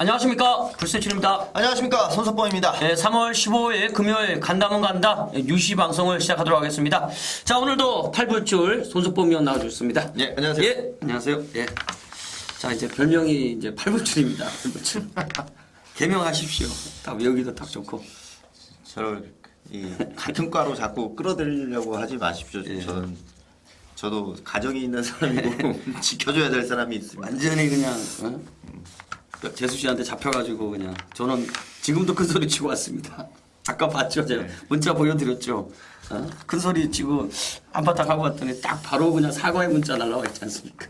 안녕하십니까, 불세출입니다. 안녕하십니까, 손석범입니다. 네, 3월 15일 금요일 간다면 간다 유시 방송을 시작하도록 하겠습니다. 자, 오늘도 8불줄 손석범 위원 나와주셨습니다. 예, 안녕하세요. 예, 안녕하세요. 예. 자, 이제 별명이 이제 8불줄입니다. 8불줄. 개명하십시오. 딱 외우기도 딱 좋고. 저를 같은 과로 자꾸 끌어들이려고 하지 마십시오. 예. 저도 가정이 있는 사람이고 지켜줘야 될 사람이 있습니다. 완전히 그냥 재수 씨한테 잡혀가지고 그냥 저는 지금도 큰 소리 치고 왔습니다. 아까 봤죠, 제가 문자 보여드렸죠. 큰 소리 치고 한바탕 하고 왔더니 딱 바로 그냥 사과의 문자 날라와 있지 않습니까?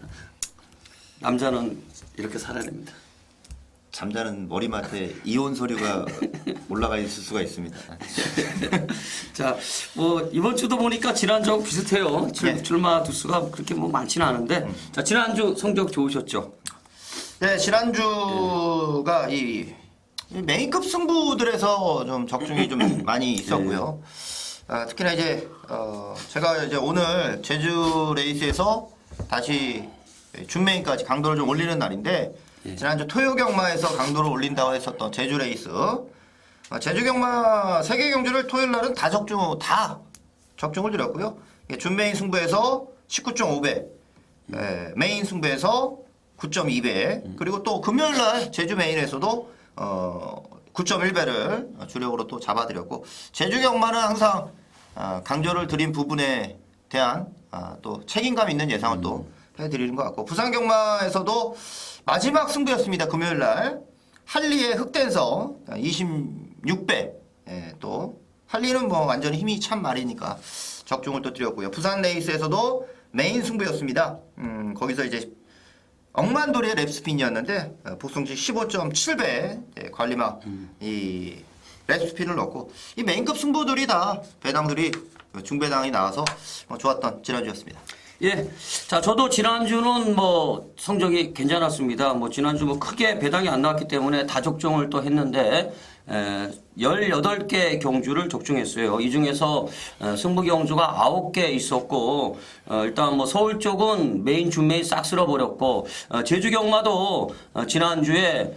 남자는 이렇게 살아야 됩니다. 잠자는 머리맡에 이혼 서류가 올라가 있을 수가 있습니다. 자, 뭐 이번 주도 보니까 지난주하고 비슷해요. 네. 출마 두수가 그렇게 뭐 많지는 않은데, 자, 지난주 성적 좋으셨죠? 네, 지난주가 이 메인급 승부들에서 좀 적중이 좀 많이 있었고요. 특히나 이제 제가 이제 오늘 제주 레이스에서 다시 준메인까지 강도를 좀 올리는 날인데, 지난주 토요 경마에서 강도를 올린다고 했었던 제주 레이스, 제주 경마 3개 경주를 토요일 날은 다 적중을 드렸고요. 준메인 승부에서 19.5배, 메인 승부에서 9.2배, 그리고 또 금요일 날 제주 메인에서도 9.1배를 주력으로 또 잡아드렸고, 제주 경마는 항상 강조를 드린 부분에 대한 또 책임감 있는 예상을 또 해드리는 것 같고, 부산 경마에서도 마지막 승부였습니다. 금요일 날 할리의 흑댄서 26배, 또 할리는 뭐 완전히 힘이 찬 말이니까 적중을 또 드렸고요. 부산 레이스에서도 메인 승부였습니다. 거기서 이제 억만돌이의 랩스핀이었는데 복승식 15.7배 관리막 이 랩스핀을 넣고, 이 메인급 승부들이 다 배당들이 중배당이 나와서 좋았던 지난주였습니다. 예. 자, 저도 지난주는 뭐 성적이 괜찮았습니다. 뭐 지난주 뭐 크게 배당이 안 나왔기 때문에 다 적중을 또 했는데, 18개 경주를 적중했어요. 이 중에서 승부 경주가 9개 있었고, 일단 뭐 서울 쪽은 메인 준메인 싹 쓸어버렸고, 제주 경마도 지난주에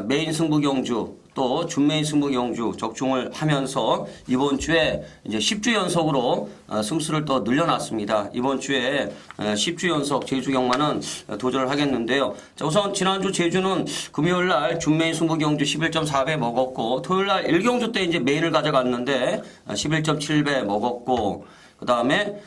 메인 승부 경주 또 준메인 승부 경주 적중을 하면서 이번 주에 이제 10주 연속으로 승수를 또 늘려놨습니다. 이번 주에 10주 연속 제주 경마는 도전을 하겠는데요. 자, 우선 지난주 제주는 금요일 날 준메인 승부 경주 11.4배 먹었고, 토요일 날 1경주 때 이제 메인을 가져갔는데 11.7배 먹었고, 그 다음에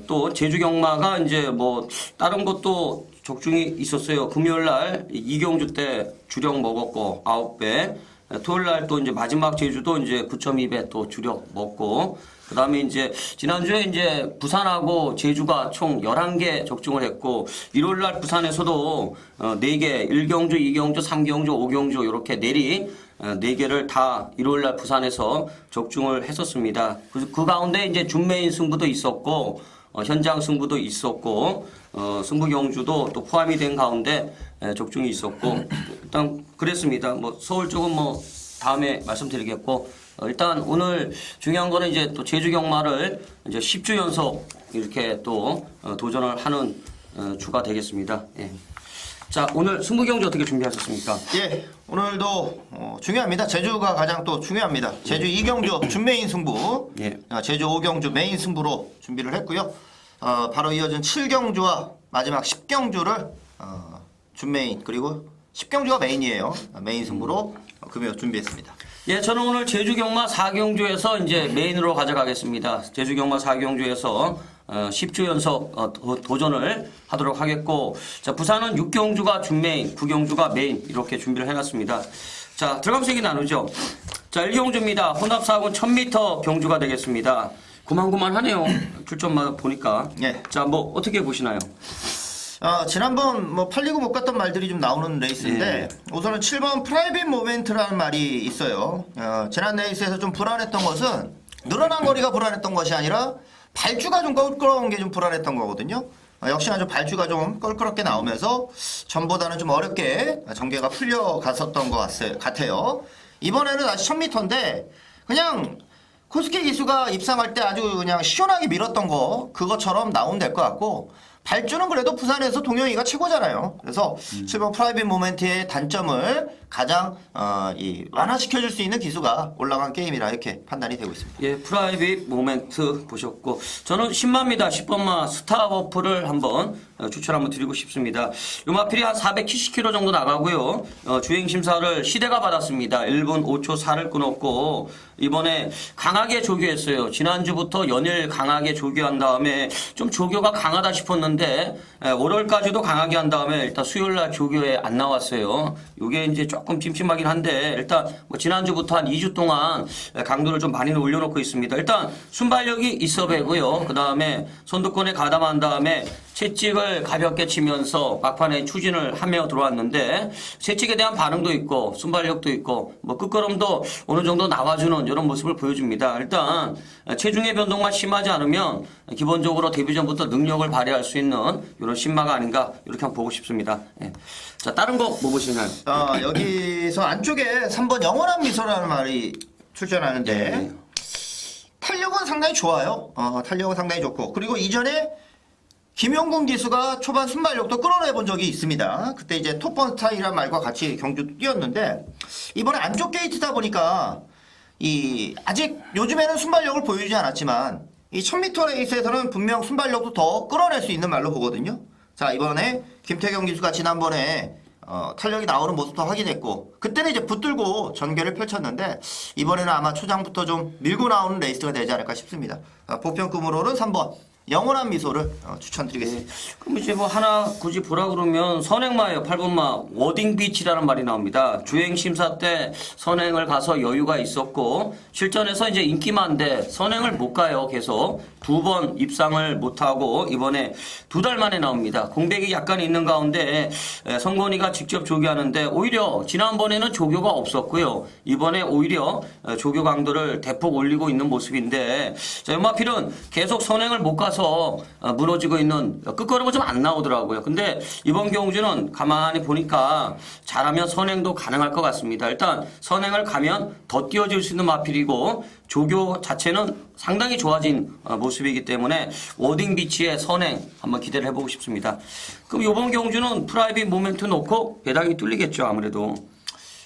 또 제주 경마가 이제 뭐 다른 것도 적중이 있었어요. 금요일 날 2경주 때 주력 먹었고 9배, 토요일 날 또 이제 마지막 제주도 이제 9.2배 또 주력 먹고, 그 다음에 이제 지난주에 이제 부산하고 제주가 총 11개 적중을 했고, 일요일 날 부산에서도 4개, 1경주, 2경주, 3경주, 5경주 이렇게 내리 4개를 다 일요일 날 부산에서 적중을 했었습니다. 그 가운데 이제 준메인 승부도 있었고, 현장 승부도 있었고, 승부 경주도 또 포함이 된 가운데 적중이 있었고, 일단 그랬습니다. 뭐 서울 쪽은 뭐 다음에 말씀드리겠고, 일단 오늘 중요한 거는 이제 또 제주 경마를 이제 10주 연속 이렇게 또 도전을 하는 주가 되겠습니다. 예. 자, 오늘 승부 경주 어떻게 준비하셨습니까? 예, 오늘도 중요합니다. 제주가 가장 또 중요합니다. 제주 2경주 준메인 승부, 예. 제주 5경주 메인 승부로 준비를 했고요. 바로 이어진 7경주와 마지막 10경주를 준메인, 그리고 10경주가 메인이에요. 메인 승부로 금요 준비했습니다. 예, 저는 오늘 제주 경마 4경주에서 이제 메인으로 가져가겠습니다. 제주 경마 4경주에서 10주 연속 도전을 하도록 하겠고, 자, 부산은 6경주가 준메인, 9경주가 메인 이렇게 준비를 해놨습니다. 자, 들어가면서 얘기 나누죠. 자, 1경주입니다. 혼합 4군 1000m 경주가 되겠습니다. 고만고만하네요. 출전마다 보니까. 예. 자, 뭐 어떻게 보시나요? 지난번 뭐 팔리고 못 갔던 말들이 좀 나오는 레이스인데, 우선은 7번 프라이빗 모멘트라는 말이 있어요. 지난 레이스에서 좀 불안했던 것은 늘어난 거리가 불안했던 것이 아니라 발주가 좀 껄끄러운 게 좀 불안했던 거거든요. 역시나 좀 발주가 좀 껄끄럽게 나오면서 전보다는 좀 어렵게 전개가 풀려갔었던 것 같아요. 이번에는 다시 1000m인데 그냥 코스케 기수가 입상할 때 아주 그냥 시원하게 밀었던 거, 그것처럼 나오면 될 것 같고, 발주는 그래도 부산에서 동영이가 최고잖아요. 그래서 7번 프라이빗 모멘트의 단점을 가장 완화시켜줄 수 있는 기수가 올라간 게임이라 이렇게 판단이 되고 있습니다. 예, 프라이빗 모멘트 보셨고 저는 10마입니다. 10번마 스타워프를 한번 추천 한번 드리고 싶습니다. 요 마필이 한 470km 정도 나가고요. 주행 심사를 시대가 받았습니다. 1분 5초 4를 끊었고 이번에 강하게 조교했어요. 지난주부터 연일 강하게 조교한 다음에 좀 조교가 강하다 싶었는데 월요일까지도 강하게 한 다음에 일단 수요일날 조교에 안 나왔어요. 요게 이제 조금 찜찜하긴 한데 일단 뭐 지난주부터 한 2주 동안 강도를 좀 많이 올려놓고 있습니다. 일단 순발력이 있어 배고요. 그 다음에 선두권에 가담한 다음에 채찍을 가볍게 치면서 막판에 추진을 하며 들어왔는데 채찍에 대한 반응도 있고 순발력도 있고 뭐 끝걸음도 어느 정도 나와주는 이런 모습을 보여줍니다. 일단 체중의 변동만 심하지 않으면 기본적으로 데뷔전부터 능력을 발휘할 수 있는 이런 신마가 아닌가 이렇게 한번 보고 싶습니다. 예. 자 다른 거 뭐 보시나요? 여기서 안쪽에 3번 영원한 미소라는 말이 출전하는데 네. 탄력은 상당히 좋아요. 탄력은 상당히 좋고 그리고 이전에 김용군 기수가 초반 순발력도 끌어내본 적이 있습니다. 그때 이제 톱번 스타일이란 말과 같이 경주도 뛰었는데 이번에 안쪽 게이트다 보니까 아직 요즘에는 순발력을 보여주지 않았지만 이 1000m 레이스에서는 분명 순발력도 더 끌어낼 수 있는 말로 보거든요. 자 이번에 김태경 기수가 지난번에 탄력이 나오는 모습도 확인했고 그때는 이제 붙들고 전개를 펼쳤는데 이번에는 아마 초장부터 좀 밀고 나오는 레이스가 되지 않을까 싶습니다. 보편급으로는 3번 영원한 미소를 추천드리겠습니다. 그럼 이제 뭐 하나 굳이 보라 그러면 선행마예요. 8번마 워딩 비치라는 말이 나옵니다. 주행 심사 때 선행을 가서 여유가 있었고 실전에서 이제 인기만데 선행을 못 가요. 계속 2번 입상을 못 하고 이번에 2달 만에 나옵니다. 공백이 약간 있는 가운데 성건이가 직접 조교하는데 오히려 지난번에는 조교가 없었고요. 이번에 오히려 조교 강도를 대폭 올리고 있는 모습인데 자, 연마필은 계속 선행을 못 가서 무너지고 있는 끝걸음은 좀 안 나오더라고요. 근데 이번 경주는 가만히 보니까 잘하면 선행도 가능할 것 같습니다. 일단 선행을 가면 더 뛰어질 수 있는 마필이고 조교 자체는 상당히 좋아진 모습이기 때문에 워딩 비치의 선행 한번 기대를 해보고 싶습니다. 그럼 이번 경주는 프라이빗 모멘트 놓고 배당이 뚫리겠죠 아무래도.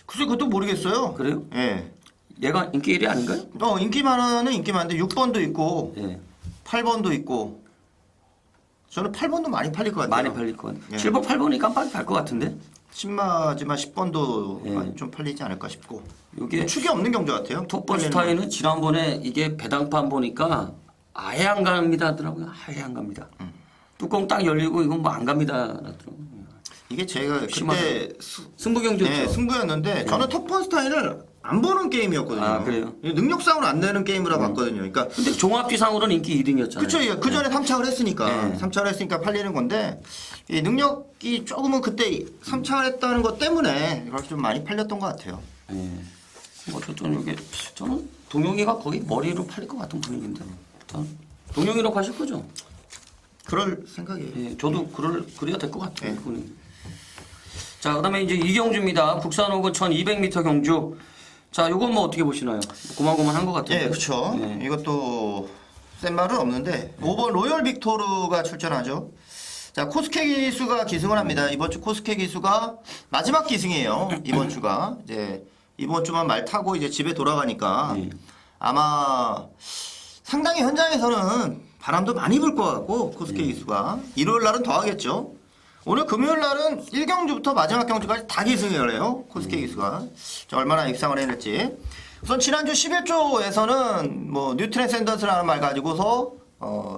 글쎄 그것도 모르겠어요. 그래요? 예. 얘가 인기 1위 아닌가요? 인기 많은 인기 많은데 6번도 있고 예. 8번도 있고 저는 8번도 많이 팔릴 것 같아요. 많이 팔릴 것 같아요. 예. 7번, 8번이 깜빡이 갈 것 같은데? 10마지막 10번도 예. 많이 좀 팔리지 않을까 싶고 이게 축이 없는 경주 같아요. 톱번 팔리는 스타일은 지난번에 이게 배당판 보니까 아예 안 갑니다 하더라고요. 아예 안 갑니다. 뚜껑 딱 열리고 이건 뭐 안 갑니다 하더라고요. 이게 제가 심하죠. 그때 승부 경주였죠. 네, 승부였는데 저는 톱번 스타일을 안 보는 게임이었거든요. 아, 그래요? 능력상으로 안 되는 게임이라 봤거든요. 그러니까 근데 종합지상으로는 인기 1등이었잖아요. 그쵸. 그 전에 3착을 했으니까. 네. 3착을 했으니까 팔리는 건데, 이 능력이 조금은 그때 3착을 했다는 것 때문에 이렇게 좀 많이 팔렸던 것 같아요. 어쨌든 이게 저는 동영이가 거의 머리로 팔릴 것 같은 분위기인데. 일단 동영이로 가실 거죠? 그럴 생각이에요. 예, 저도 그래야 될 것 같아요. 네. 분위기. 자, 그다음에 이제 이경주입니다. 국산 오근 1200m 경주. 자, 요건 뭐 어떻게 보시나요? 고만고만한 것 같은데. 예, 그렇죠. 예. 이것도 센 말은 없는데 5번 로열 빅토르가 출전하죠. 자, 코스케 기수가 기승을 합니다. 이번 주 코스케 기수가 마지막 기승이에요. 이번 주가 이제 이번 주만 말 타고 이제 집에 돌아가니까 아마 상당히 현장에서는 바람도 많이 불 것 같고 코스케 기수가 일요일 날은 더 하겠죠. 오늘 금요일 날은 1경주부터 마지막 경주까지 다 기승을 해요. 코스케 기수가. 자, 얼마나 입상을 해낼지. 우선 지난주 11조에서는 뭐 뉴트렌 샌더스라는 말 가지고서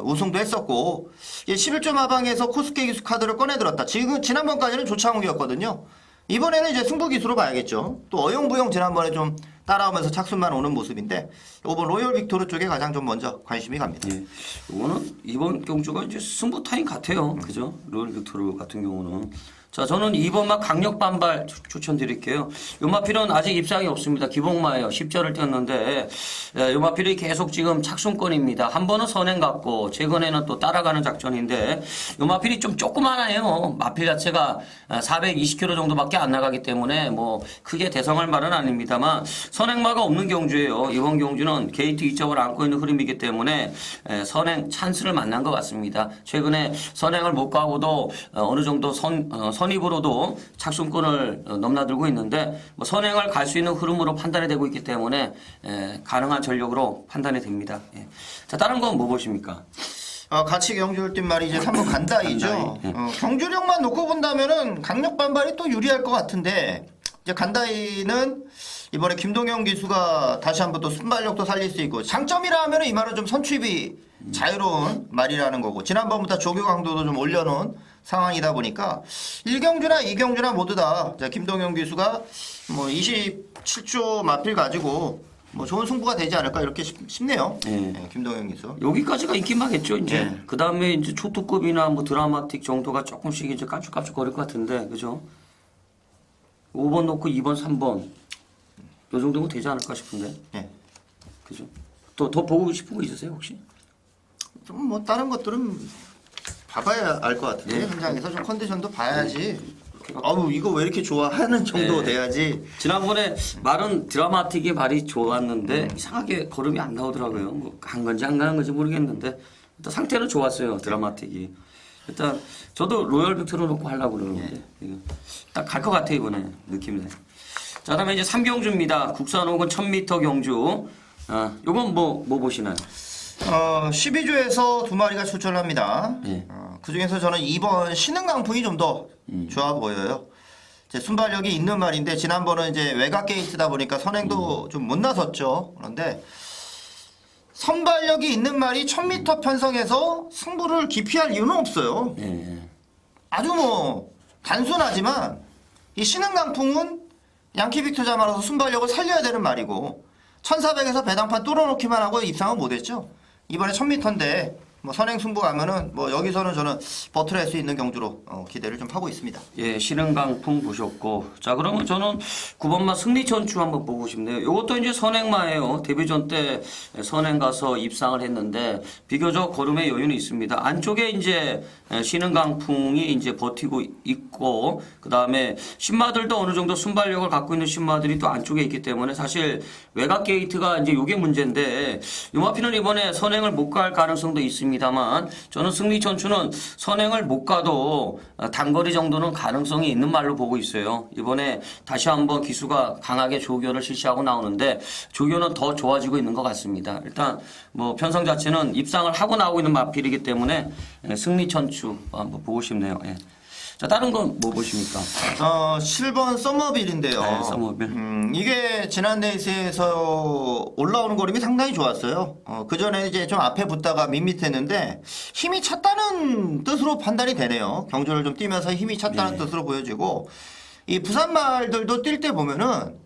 우승도 했었고 11조 마방에서 코스케 기수 카드를 꺼내들었다. 지난번까지는 조창욱이었거든요. 이번에는 이제 승부 기수로 봐야겠죠. 또 어영부영 지난번에 좀 따라오면서 착순만 오는 모습인데 이번 로열 빅토르 쪽에 가장 좀 먼저 관심이 갑니다. 예. 이거는 이번 경주가 이제 승부 타임 같아요. 그죠? 로열 빅토르 같은 경우는. 자, 저는 2번마 강력 반발 추천드릴게요. 요마필은 아직 입상이 없습니다. 기복마예요. 10절을 뛰었는데 요마필이 계속 지금 착순권입니다. 한 번은 선행 갔고 최근에는 또 따라가는 작전인데 요마필이 좀 조그만해요. 마필 자체가 420km 정도밖에 안 나가기 때문에 뭐 크게 대성할 말은 아닙니다만 선행마가 없는 경주예요. 이번 경주는 게이트 2점을 안고 있는 흐름이기 때문에 선행 찬스를 만난 것 같습니다. 최근에 선행을 못 가고도 어느 정도 선입으로도 착순권을 넘나들고 있는데 뭐 선행을 갈 수 있는 흐름으로 판단이 되고 있기 때문에 가능한 전력으로 판단이 됩니다. 예. 자, 다른 건 뭐 보십니까? 같이 경주를 뛴 말이 이제 3번 간다이죠. 경주력만 놓고 본다면은 강력 반발이 또 유리할 것 같은데 이제 간다이는 이번에 김동현 기수가 다시 한번 또 순발력도 살릴 수 있고 장점이라 하면은 이 말은 좀 선취입이 자유로운 말이라는 거고 지난번부터 조교 강도도 좀 올려놓은 상황이다 보니까 1경주나 2경주나 모두 다 김동현 기수가 뭐 27조 마필 가지고 뭐 좋은 승부가 되지 않을까 이렇게 싶네요. 네, 김동현 기수. 여기까지가 인기마겠죠, 이제. 네. 그 다음에 이제 초특급이나 뭐 드라마틱 정도가 조금씩 이제 깜짝깜짝 거릴 것 같은데, 그죠? 5번 놓고 2번, 3번. 요 정도면 되지 않을까 싶은데. 네. 그죠? 더 보고 싶은 거 있으세요, 혹시? 좀 뭐 다른 것들은 봐봐야 알 것 같은데 네. 현장에서 좀 컨디션도 봐야지. 아우 이거 왜 이렇게 좋아 하는 정도 네. 돼야지. 지난번에 말은 드라마틱이 말이 좋았는데 이상하게 걸음이 안 나오더라고요. 뭐 간 건지 안 가는 건지 모르겠는데 일단 상태는 좋았어요. 드라마틱이. 일단 저도 로열 빅토르 놓고 하려고 그러는데 딱 갈 것 같아 이번에 느낌이. 자, 그다음에 이제 3경주입니다. 국산 혹은 1000m 경주. 요건 뭐 보시나요? 12조에서 두 마리가 출전합니다. 네. 그 중에서 저는 2번 신흥강풍이 좀 더 좋아 보여요. 이제 순발력이 있는 말인데 지난번은 이제 외곽 게이트다 보니까 선행도 좀 못 나섰죠. 그런데 선발력이 있는 말이 1000m 편성에서 승부를 기피할 이유는 없어요. 예. 아주 뭐 단순하지만 이 신흥강풍은 양키 빅터 자마로서 순발력을 살려야 되는 말이고 1400에서 배당판 뚫어놓기만 하고 입상은 못했죠. 이번에 1000m인데 뭐 선행 승부 가면은 뭐 여기서는 저는 버텨낼 수 있는 경주로 기대를 좀 하고 있습니다. 예, 신흥강풍 보셨고. 자, 그러면 저는 9번마 승리천추 한번 보고 싶네요. 이것도 이제 선행마예요. 데뷔전 때 선행 가서 입상을 했는데 비교적 걸음의 여유는 있습니다. 안쪽에 이제 신흥강풍이 이제 버티고 있고, 그 다음에 신마들도 어느 정도 순발력을 갖고 있는 신마들이 또 안쪽에 있기 때문에 사실 외곽 게이트가 이제 요게 문제인데, 요마피는 이번에 선행을 못 갈 가능성도 있습니다만, 저는 승리천추는 선행을 못 가도 단거리 정도는 가능성이 있는 말로 보고 있어요. 이번에 다시 한번 기수가 강하게 조교를 실시하고 나오는데, 조교는 더 좋아지고 있는 것 같습니다. 일단 뭐 편성 자체는 입상을 하고 나오고 있는 마필이기 때문에 승리천추 한번 보고 싶네요. 예. 자, 다른 건 뭐 보십니까? 7번 썸머빌인데요. 네, 썸머빌. 이게 지난 레이스에서 올라오는 걸음이 상당히 좋았어요. 그 전에 이제 좀 앞에 붙다가 밋밋했는데 힘이 찼다는 뜻으로 판단이 되네요. 경주를 좀 뛰면서 힘이 찼다는 뜻으로 보여지고 이 부산 말들도 뛸 때 보면은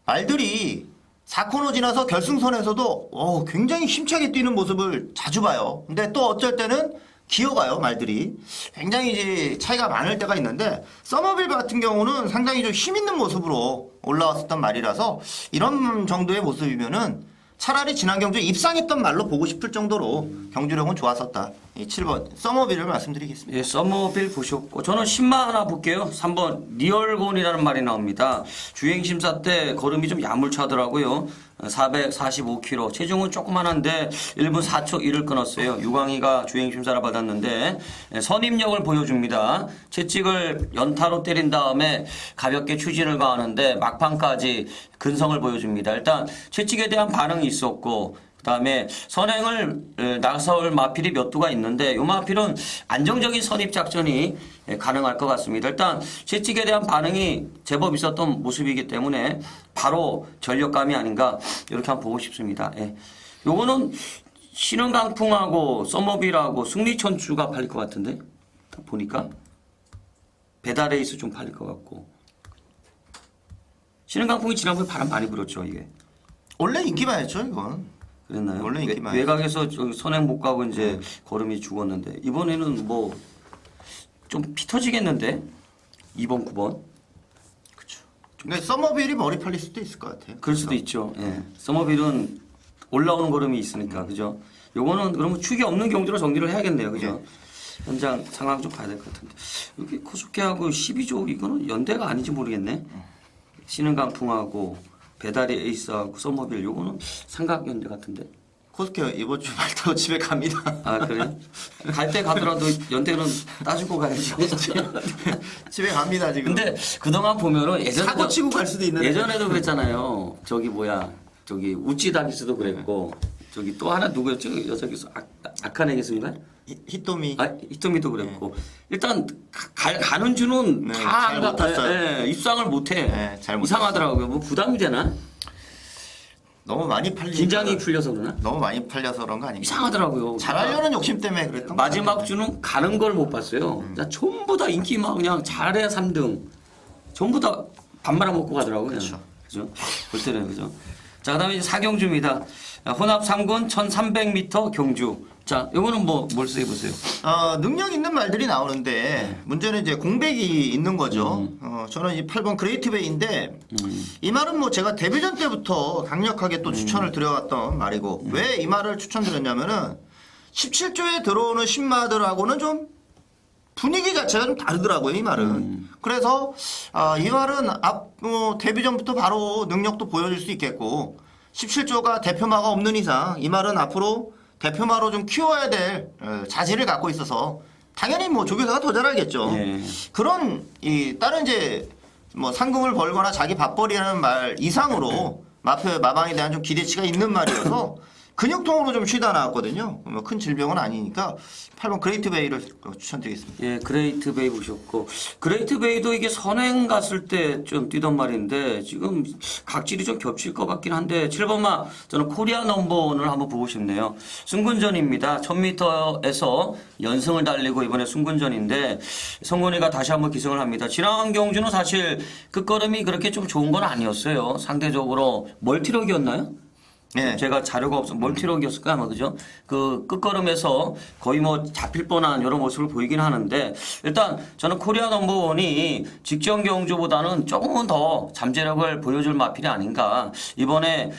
말들이 4코너 지나서 결승선에서도 굉장히 힘차게 뛰는 모습을 자주 봐요. 근데 또 어쩔 때는 기어가요, 말들이. 굉장히 이제 차이가 많을 때가 있는데, 서머빌 같은 경우는 상당히 좀 힘 있는 모습으로 올라왔었단 말이라서, 이런 정도의 모습이면은 차라리 지난 경주에 입상했던 말로 보고 싶을 정도로 경주력은 좋았었다. 이 7번, 서머빌을 말씀드리겠습니다. 예, 서머빌 보셨고, 저는 10만 하나 볼게요. 3번, 리얼곤이라는 말이 나옵니다. 주행심사 때 걸음이 좀 야물차더라고요. 445km. 체중은 조그만한데 1분 4초 1을 끊었어요. 유광희가 주행심사를 받았는데 선입력을 보여줍니다. 채찍을 연타로 때린 다음에 가볍게 추진을 가하는데 막판까지 근성을 보여줍니다. 일단 채찍에 대한 반응이 있었고 그다음에 선행을 나설 마필이 몇 두가 있는데 이 마필은 안정적인 선입 작전이 가능할 것 같습니다. 일단 채찍에 대한 반응이 제법 있었던 모습이기 때문에 바로 전력감이 아닌가 이렇게 한번 보고 싶습니다. 예. 요거는 신흥강풍하고 서머빌하고 승리천추가 팔릴 것 같은데 보니까 배달레이스 좀 팔릴 것 같고 신흥강풍이 지난번에 바람 많이 불었죠 이게. 원래 인기만했죠, 이건. 그랬나요? 원래 인기만 외곽에서 선행 못 가고 이제 걸음이 죽었는데 이번에는 뭐 좀 피 터지겠는데 2번, 9번. 그렇죠. 근데 서머빌이 머리 팔릴 수도 있을 것 같아요. 그럴 수도 있죠. 예. 서머빌은 올라오는 걸음이 있으니까, 그죠? 요거는 그러면 축이 없는 경주로 정리를 해야겠네요, 그죠? 현장 상황 좀 봐야 될 것 같은데. 여기 코스케하고 12조 이거는 연대가 아닌지 모르겠네. 신흥강풍하고 배달의 에이스하고 서머빌 요거는 삼각연대 같은데. 코스케 이번 주 말 타고 집에 갑니다. 아 그래? 갈 때 가더라도 연대는 따지고 가야지. 집에 갑니다 지금. 근데 그동안 보면은 사고 치고 갈 수도 있는데. 예전에도 그랬잖아요. 저기 뭐야, 저기 우찌다기스도 그랬고, 저기 또 하나 누구였죠? 여자 기수 아카네 기수인가? 히토미. 아 히토미도 그랬고. 일단 가는 주는 네, 다 잘 안 못 탔어요. 예, 입상을 못해. 네, 잘못 이상하더라고요. 뭐 부담이 되나? 너무 많이 팔리니까. 긴장이 풀려서 그러나? 너무 많이 팔려서 그런 거 아닌가? 이상하더라고요. 잘하려는 욕심 때문에 그랬던 거 마지막 같아요. 주는 가는 걸 못 봤어요. 나 전부 다 인기 막 그냥 잘해야 3등. 전부 다 밥 말아 먹고 가더라고요. 그렇죠. 그죠? 볼 때는 그죠. 자, 그다음에 이제 4경주입니다. 혼합 3군 1,300m 경주. 자, 요거는 뭘 써 보세요. 능력 있는 말들이 나오는데 문제는 이제 공백이 있는 거죠. 저는 이 8번 그레이트베이인데 이 말은 뭐 제가 데뷔전 때부터 강력하게 또 추천을 드려왔던 말이고 왜 이 말을 추천드렸냐면은 17조에 들어오는 신마들하고는 좀 분위기 자체가 좀 다르더라고요, 이 말은. 그래서 이 말은 데뷔전부터 바로 능력도 보여줄 수 있겠고 17조가 대표마가 없는 이상 이 말은 앞으로 대표마로 좀 키워야 될 자질을 갖고 있어서 당연히 뭐 조교사가 더 잘하겠죠. 예. 그런 다른 이제 뭐 상금을 벌거나 자기 밥벌이라는 말 이상으로 마방에 대한 좀 기대치가 있는 말이어서 근육통으로 좀 쉬다 나왔거든요. 뭐 큰 질병은 아니니까 8번 그레이트 베이를 추천드리겠습니다. 예, 그레이트 베이 보셨고 그레이트 베이도 이게 선행 갔을 때 좀 뛰던 말인데 지금 각질이 좀 겹칠 것 같긴 한데 7번마 저는 코리아 넘버원을 한번 보고 싶네요. 승군전입니다. 1000m에서 연승을 달리고 이번에 승군전인데 성곤이가 다시 한번 기승을 합니다. 지난 경주는 사실 끝걸음이 그렇게 좀 좋은 건 아니었어요. 상대적으로 멀티럭이었나요? 네. 제가 자료가 없어 멀티럭이었을까 아마 그죠? 그 끝걸음에서 거의 뭐 잡힐 뻔한 이런 모습을 보이긴 하는데 일단 저는 코리아 넘버원이 직전 경주보다는 조금은 더 잠재력을 보여줄 마필이 아닌가. 이번에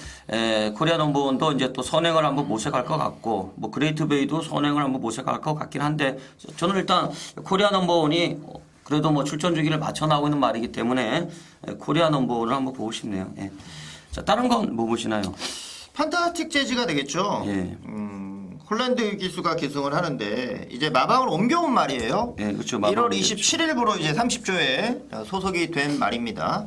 코리아 넘버원도 이제 또 선행을 한번 모색할 것 같고 뭐 그레이트 베이도 선행을 한번 모색할 것 같긴 한데 저는 일단 코리아 넘버원이 그래도 뭐 출전 주기를 맞춰 나오고 있는 말이기 때문에 코리아 넘버원을 한번 보고 싶네요. 예. 자 다른 건 뭐 보시나요? 판타스틱 재즈가 되겠죠. 예. 홀란드 기수가 기승을 하는데 이제 마방을 옮겨온 말이에요. 예, 그렇죠. 1월 27일부로 이제 30조에 소속이 된 말입니다.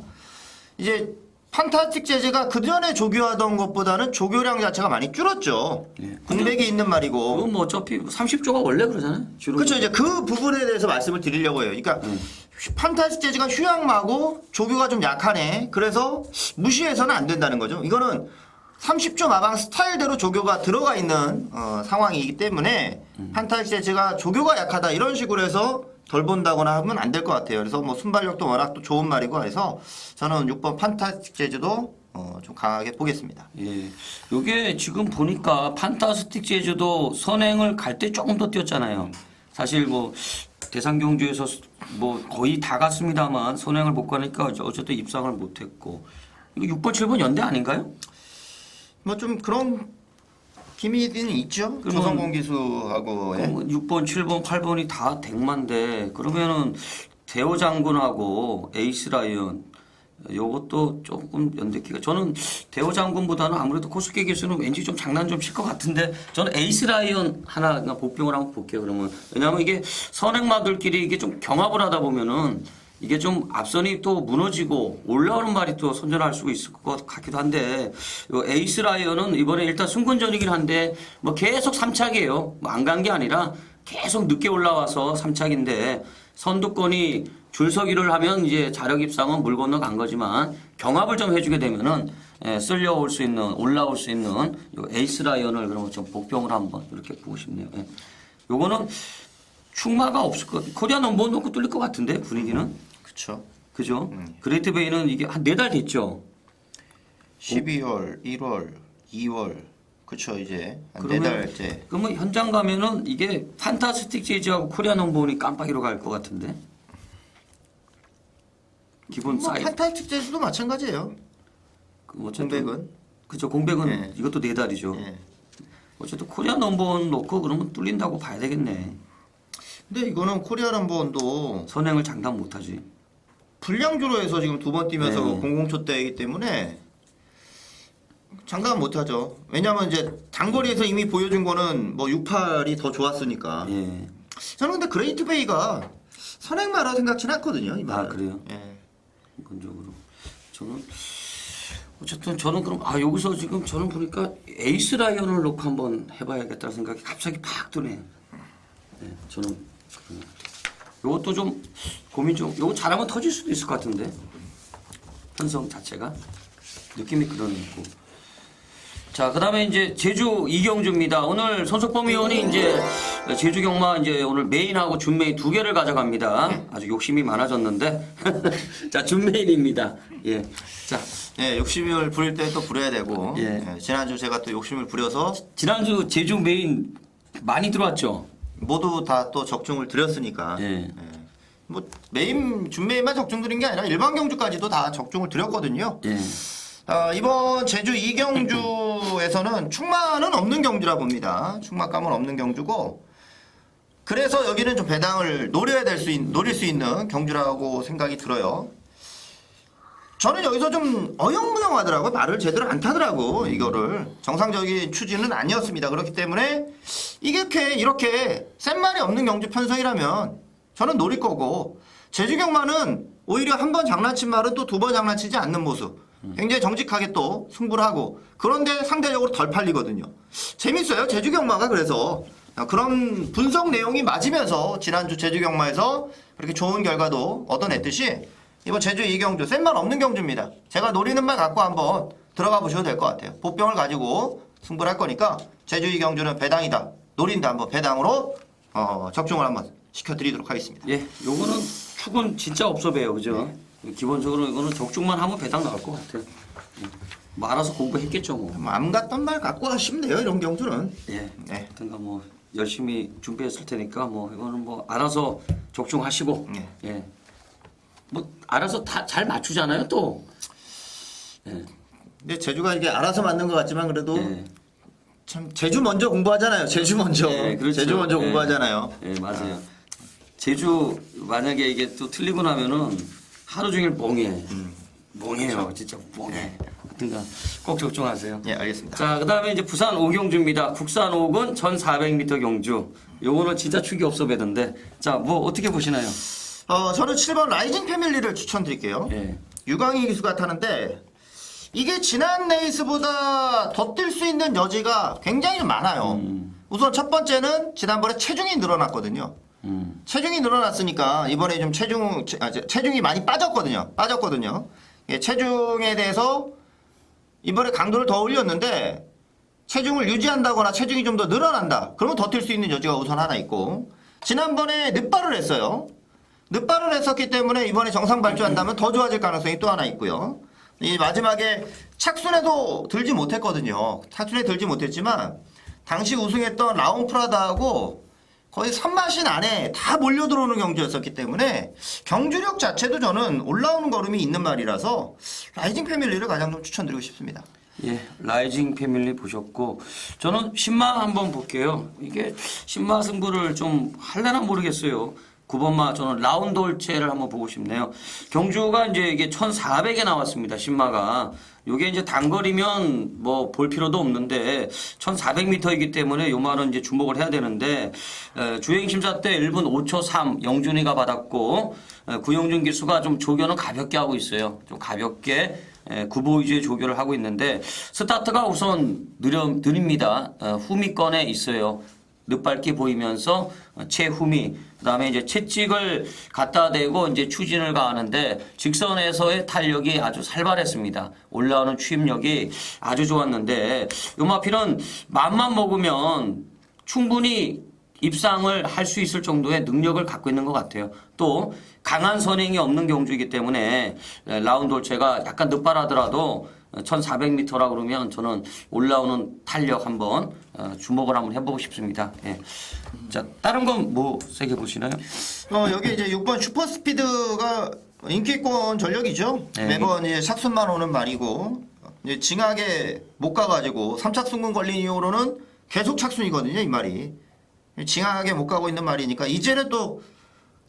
이제 판타스틱 재즈가 그 전에 조교하던 것보다는 조교량 자체가 많이 줄었죠. 예. 공백이 있는 말이고. 그건 뭐 어차피 30조가 원래 그러잖아요. 주로. 그렇죠. 이제 그 부분에 대해서 말씀을 드리려고 해요. 그러니까 판타스틱 재즈가 휴양마고 조교가 좀 약하네. 그래서 무시해서는 안 된다는 거죠. 이거는 30조 마방 스타일대로 조교가 들어가 있는 상황이기 때문에 판타스틱 재즈가 조교가 약하다 이런 식으로 해서 덜 본다거나 하면 안 될 것 같아요. 그래서 뭐 순발력도 워낙 또 좋은 말이고 해서 저는 6번 판타스틱 재즈도 좀 강하게 보겠습니다. 예. 요게 지금 보니까 판타스틱 재즈도 선행을 갈 때 조금 더 뛰었잖아요. 사실 뭐 대상 경주에서 뭐 거의 다 갔습니다만 선행을 못 가니까 어쨌든 입상을 못 했고. 이거 6번, 7번 연대 아닌가요? 뭐 좀 그런 기미는 있죠. 그러면- 조성공 기수하고. 예. 6번, 7번, 8번이 다 덱만데 그러면은 대호 장군하고 에이스 라이언 요것도 조금 연대기가 저는 대호 장군보다는 아무래도 코스케 기수는 왠지 좀 장난 좀 칠 것 같은데 저는 에이스 라이언 하나 그냥 복병을 한번 볼게요. 그러면 왜냐하면 이게 선행마들끼리 이게 좀 경합을 하다 보면은 이게 좀 앞선이 또 무너지고 올라오는 말이 또 선전할 수 있을 것 같기도 한데 요 에이스 라이언은 이번에 일단 승군전이긴 한데 뭐 계속 3착이에요. 뭐 안 간 게 아니라 계속 늦게 올라와서 3착인데 선두권이 줄서기를 하면 이제 자력 입상은 물 건너 간 거지만 경합을 좀 해주게 되면은 쓸려올 수 있는 올라올 수 있는 요 에이스 라이언을 그러면 좀 복병을 한번 이렇게 보고 싶네요. 예. 요거는 충마가 없을 것 코리아 넘버원 놓고 뚫릴 것 같은데 분위기는 그렇죠. 그죠? 그레이트 베이는 이게 한 4달 됐죠. 12월, 1월, 2월 그렇죠. 이제 한 그러면- 4달째. 그러면 현장 가면은 이게 판타스틱 재즈하고 코리아 넘버원이 깜빡이로 갈 것 같은데. 기본 뭐 사이즈. 판타스틱 제주도 마찬가지예요. 공백은. 그죠. 공백은 예. 이것도 4달이죠. 예. 어쨌든 코리아 넘버원 놓고 그러면 뚫린다고 봐야 되겠네. 근데 이거는 코리아 넘버원도 선행을 장담 못하지. 불량주로 해서 지금 2번 뛰면서 네. 00초 대이기 때문에 장담 못하죠. 왜냐면 이제 장거리에서 이미 보여준 거는 뭐 68이 더 좋았으니까. 예. 저는 근데 그레이트 베이가 선행마라 생각지는 않거든요. 이 말은. 아, 그래요? 예. 근본적으로 저는 어쨌든 저는 그럼 여기서 지금 저는 보니까 에이스 라이언을 놓고 한번 해봐야겠다는 생각이 갑자기 팍 드네. 네, 저는 요것도 좀 고민 좀. 요거 잘하면 터질 수도 있을 것 같은데 편성 자체가 느낌이 그런 있고. 자, 그다음에 이제 제주 이경주입니다. 오늘 손석범 의원이 이제 제주 경마 이제 오늘 메인하고 준메인 2개를 가져갑니다. 아주 욕심이 많아졌는데 자, 준메인입니다. 예. 자, 예, 욕심을 부릴 때 또 부려야 되고. 예. 예, 지난주 제가 또 욕심을 부려서 지난주 제주 메인 많이 들어왔죠. 모두 다 또 적중을 드렸으니까. 예. 뭐 메인 준메인만 적중 드린 게 아니라 일반 경주까지도 다 적중을 드렸거든요. 예. 이번 제주 이경주에서는 충마는 없는 경주라 봅니다. 충마감은 없는 경주고, 그래서 여기는 좀 배당을 노릴 수 있는 경주라고 생각이 들어요. 저는 여기서 좀 어영부영하더라고요. 말을 제대로 안 타더라고. 이거를 정상적인 추진은 아니었습니다. 그렇기 때문에 이렇게 센 말이 없는 경주 편성이라면 저는 노릴 거고, 제주 경마는 오히려 한 번 장난친 말은 또 2번 장난치지 않는 모습. 굉장히 정직하게 또 승부를 하고, 그런데 상대적으로 덜 팔리거든요. 재밌어요. 제주 경마가. 그래서 그런 분석 내용이 맞으면서 지난주 제주 경마에서 그렇게 좋은 결과도 얻어냈듯이 이번 제주 이경주 센 말 없는 경주입니다. 제가 노리는 말 갖고 한번 들어가 보셔도 될 것 같아요. 보병을 가지고 승부를 할 거니까 제주 이경주는 배당이다. 노린다. 한번 배당으로 적중을 한번 시켜드리도록 하겠습니다. 예. 요거는 축은 진짜 없어 배요. 그죠? 기본적으로 이거는 적중만 하면 배당 나올 것 같아요. 예. 뭐 알아서 공부했겠죠 뭐. 맘 같던 말 갖고 하시면 돼요. 이런 경주는. 예. 네. 하여튼가 뭐 열심히 준비했을 테니까 뭐 이거는 뭐 알아서 적중하시고. 네. 예. 뭐 알아서 다 잘 맞추잖아요 또. 예. 근데 제주가 이게 알아서 맞는 것 같지만 그래도 예. 참 제주 먼저 공부하잖아요. 제주 먼저. 예, 그렇죠. 제주 먼저 예. 공부하잖아요. 예, 맞아요. 제주 만약에 이게 또 틀리고 나면은 하루 종일 멍해. 멍해요. 진짜 멍해. 하여튼간 꼭 적중하세요. 예, 알겠습니다. 자, 그다음에 이제 부산 오경주입니다. 국산 5군 1,400m 경주. 요거는 진짜 축이 없어 배던데. 자, 뭐 어떻게 보시나요? 저는 7번 라이징 패밀리를 추천드릴게요. 예. 유광희 기수가 타는데 이게 지난 레이스보다 더 뛸 수 있는 여지가 굉장히 많아요. 우선 첫 번째는 지난번에 체중이 늘어났거든요. 체중이 늘어났으니까 이번에 좀 체중이 많이 빠졌거든요. 예, 체중에 대해서 이번에 강도를 더 올렸는데 체중을 유지한다거나 체중이 좀 더 늘어난다. 그러면 더 뛸 수 있는 여지가 우선 하나 있고, 지난번에 늑발을 했어요. 늑발을 했었기 때문에 이번에 정상 발주한다면 더 좋아질 가능성이 또 하나 있고요. 이 마지막에 착순에도 들지 못했거든요. 착순에 들지 못했지만 당시 우승했던 라온 프라다하고 거의 3마신 안에 다 몰려 들어오는 경주였었기 때문에 경주력 자체도 저는 올라오는 걸음이 있는 말이라서 라이징 패밀리를 가장 좀 추천드리고 싶습니다. 예, 라이징 패밀리 보셨고, 저는 신마 한번 볼게요. 이게 신마 승부를 좀 할래나 모르겠어요. 9번마 저는 라운돌체를 한번 보고 싶네요. 경주가 이제 이게 1,400에 나왔습니다. 신마가. 요게 이제 단거리면 뭐 볼 필요도 없는데 1,400m이기 때문에 요 말은 이제 주목을 해야 되는데, 주행 심사 때 1분 5초 3 영준이가 받았고, 구영준 기수가 좀 조교는 가볍게 하고 있어요. 좀 가볍게 구보 위주의 조교를 하고 있는데, 스타트가 우선 느립니다. 후미권에 있어요. 늑발기 보이면서 최후미, 그다음에 이제 채찍을 갖다 대고 이제 추진을 가하는데 직선에서의 탄력이 아주 살벌했습니다. 올라오는 추임력이 아주 좋았는데, 요마피는 맘만 먹으면 충분히 입상을 할 수 있을 정도의 능력을 갖고 있는 것 같아요. 또 강한 선행이 없는 경주이기 때문에 라운돌체가 약간 늑발하더라도 1,400m라 그러면 저는 올라오는 탄력 한번 주목을 한번 해보고 싶습니다. 예. 자, 다른 건 뭐 세게 보시나요? 여기 이제 6번 슈퍼스피드가 인기권 전력이죠. 네. 매번 이제 착순만 오는 말이고 이제 징하게 못 가가지고 3착순군 걸린 이후로는 계속 착순이거든요. 이 말이 징하게 못 가고 있는 말이니까 이제는 또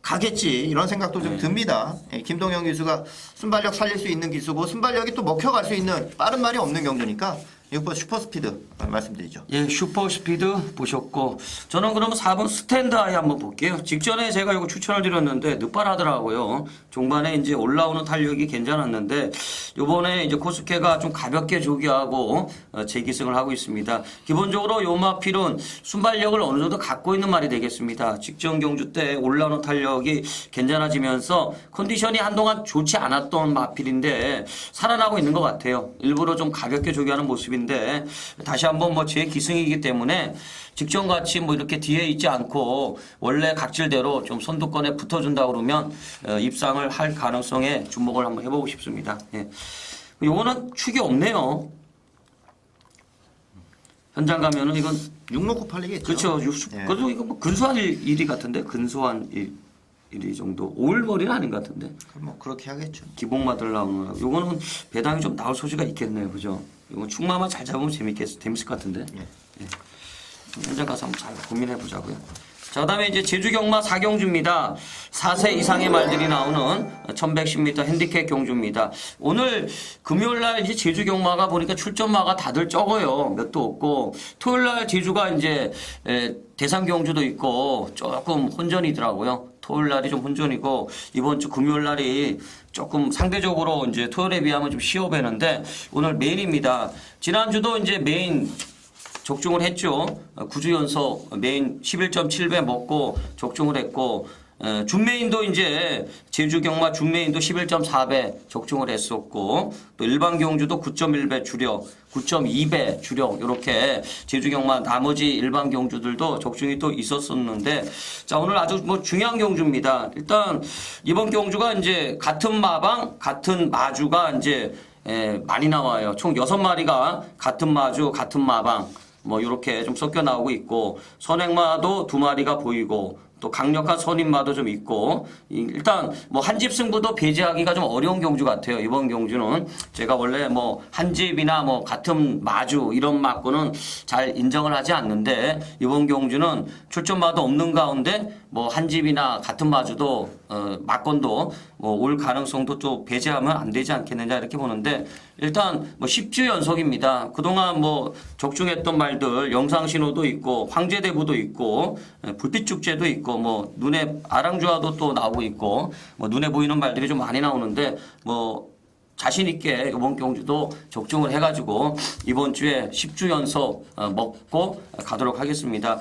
가겠지 이런 생각도 좀 듭니다. 예, 김동현 기수가 순발력 살릴 수 있는 기수고 순발력이 또 먹혀갈 수 있는 빠른 말이 없는 경주니까 6번 슈퍼스피드 말씀드리죠. 예, 슈퍼스피드 보셨고 저는 그러면 4번 스탠드아이 한번 볼게요. 직전에 제가 이거 추천을 드렸는데 늦발하더라고요. 종반에 이제 올라오는 탄력이 괜찮았는데 요번에 이제 코스케가 좀 가볍게 조기하고 재기승을 하고 있습니다. 기본적으로 요 마필은 순발력을 어느 정도 갖고 있는 말이 되겠습니다. 직전 경주 때 올라오는 탄력이 괜찮아지면서 컨디션이 한동안 좋지 않았던 마필인데 살아나고 있는 것 같아요. 일부러 좀 가볍게 조기하는 모습인데 다시 한번 뭐 제 기승이기 때문에 직전같이 뭐 이렇게 뒤에 있지 않고 원래 각질대로 좀 선두권에 붙어준다 그러면 입상을 할 가능성에 주목을 한번 해보고 싶습니다. 예. 요거는 축이 없네요. 현장 가면은 이건 6 놓고 팔리겠죠. 그렇죠. 예. 그래도 이거 뭐 근소한 일이 같은데 근소한 일이 정도 5일 머리는 아닌 것 같은데. 뭐 그렇게 하겠죠. 기복마들 나오느라고. 요거는 배당이 좀 나올 소지가 있겠네요. 그죠? 이거 축마만 잘 잡으면 재밌을 것 같은데. 예. 예. 현장 가서 한번 잘 고민해 보자고요. 자, 그다음에 이제 제주경마 4경주입니다. 4세 이상의 말들이 나오는 1110m 핸디캡 경주입니다. 오늘 금요일 날 이제 제주경마가 보니까 출전마가 다들 적어요. 몇도 없고 토요일 날 제주가 이제 대상 경주도 있고 조금 혼전이더라고요. 토요일 날이 좀 혼전이고 이번 주 금요일 날이 조금 상대적으로 이제 토요일에 비하면 좀 쉬워 보이는데 오늘 메인입니다. 지난주도 이제 메인 적중을 했죠. 9주 연속 메인 11.7배 먹고 적중을 했고 준메인도 이제 제주경마 준메인도 11.4배 적중을 했었고 또 일반 경주도 9.1배 주력, 9.2배 주력 이렇게 제주경마 나머지 일반 경주들도 적중이 또 있었었는데 자 오늘 아주 뭐 중요한 경주입니다. 일단 이번 경주가 이제 같은 마방 같은 마주가 이제 많이 나와요. 총 6마리가 같은 마주 같은 마방 뭐 이렇게 좀 섞여 나오고 있고 선행마도 2마리가 보이고 또 강력한 선임마도 좀 있고 일단 뭐 한집 승부도 배제하기가 좀 어려운 경주 같아요. 이번 경주는 제가 원래 뭐 한집이나 뭐 같은 마주 이런 맞고는 잘 인정을 하지 않는데 이번 경주는 출전마도 없는 가운데 뭐 한집이나 같은 마주도 맞건도 뭐 올 가능성도 좀 배제하면 안 되지 않겠느냐 이렇게 보는데 일단 뭐 10주 연속입니다. 그동안 뭐 적중했던 말들 영상 신호도 있고 황제대부도 있고 불빛 축제도 있고 뭐 눈에 아랑주화도 또 나오고 있고 뭐 눈에 보이는 말들이 좀 많이 나오는데 뭐 자신 있게 이번 경주도 적중을 해가지고 이번 주에 10주 연속 먹고 가도록 하겠습니다.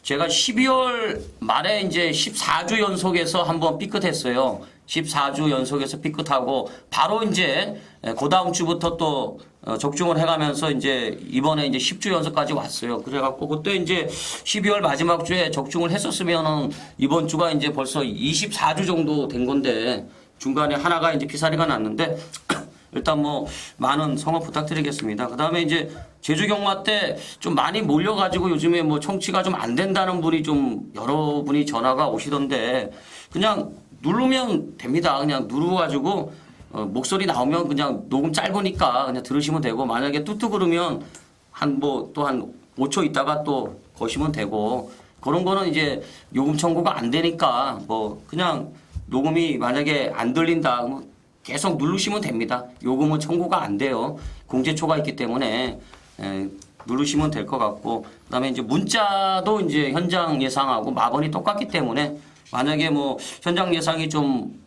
제가 12월 말에 이제 14주 연속에서 한번 삐끗했어요. 14주 연속에서 삐끗하고 바로 이제 그 다음 주부터 또 적중을 해가면서 이제 이번에 이제 10주 연속까지 왔어요. 그래갖고 그때 이제 12월 마지막 주에 적중을 했었으면은 이번 주가 이제 벌써 24주 정도 된 건데 중간에 하나가 이제 피사리가 났는데 일단 뭐 많은 성원 부탁드리겠습니다. 그 다음에 이제 제주경마 때 좀 많이 몰려가지고 요즘에 뭐 청취가 좀 안 된다는 분이 좀 여러분이 전화가 오시던데 그냥 누르면 됩니다. 그냥 누르가지고 목소리 나오면 그냥 녹음 짧으니까 그냥 들으시면 되고 만약에 뚜뚜 그러면 한 뭐 또 한 5초 있다가 또 거시면 되고 그런 거는 이제 요금 청구가 안 되니까 뭐 그냥 녹음이 만약에 안 들린다 뭐 계속 누르시면 됩니다. 요금은 청구가 안 돼요. 공제초가 있기 때문에 누르시면 될 것 같고 그다음에 이제 문자도 이제 현장 예상하고 마번이 똑같기 때문에 만약에 뭐 현장 예상이 좀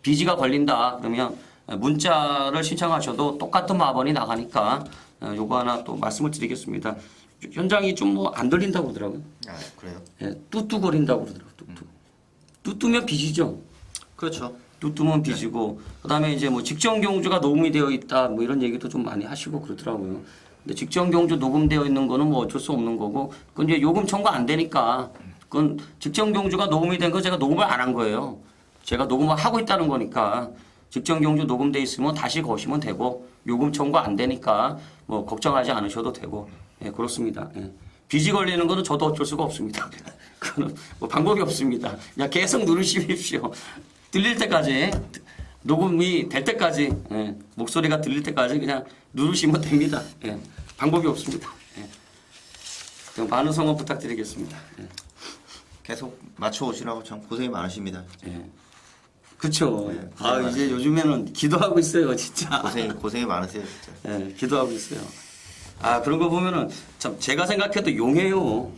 비지가 걸린다 그러면 문자를 신청하셔도 똑같은 마번이 나가니까 요거 하나 또 말씀을 드리겠습니다. 현장이 좀 뭐 안 들린다고 그러더라고요. 아 그래요? 예, 뚜뚜거린다고 그러더라고요. 뚜뚜면 비지죠. 그렇죠. 뚜뚜면 비지고 그다음에 이제 뭐 직전 경주가 녹음이 되어 있다 뭐 이런 얘기도 좀 많이 하시고 그러더라고요. 근데 직전 경주 녹음되어 있는 거는 뭐 어쩔 수 없는 거고 그건 이제 요금 청구 안 되니까 그건 직전 경주가 녹음이 된 거 제가 녹음을 안 한 거예요. 제가 녹음을 하고 있다는 거니까 직전 경주 녹음돼 있으면 다시 거시면 되고 요금 청구 안 되니까 뭐 걱정하지 않으셔도 되고 예, 그렇습니다. 예. 빚이 걸리는 거는 저도 어쩔 수가 없습니다. 그거는 뭐 방법이 없습니다. 그냥 계속 누르십시오. 들릴 때까지 녹음이 될 때까지 예, 목소리가 들릴 때까지 그냥 누르시면 됩니다. 예, 방법이 없습니다. 예. 그냥 많은 성원 부탁드리겠습니다. 예. 계속 맞춰 오시라고 참 고생이 많으십니다. 예. 그쵸. 네, 아, 이제 요즘에는 기도하고 있어요, 진짜. 고생이 많으세요, 진짜. 예, 기도하고 있어요. 아, 그런 거 보면은 참 제가 생각해도 용해요.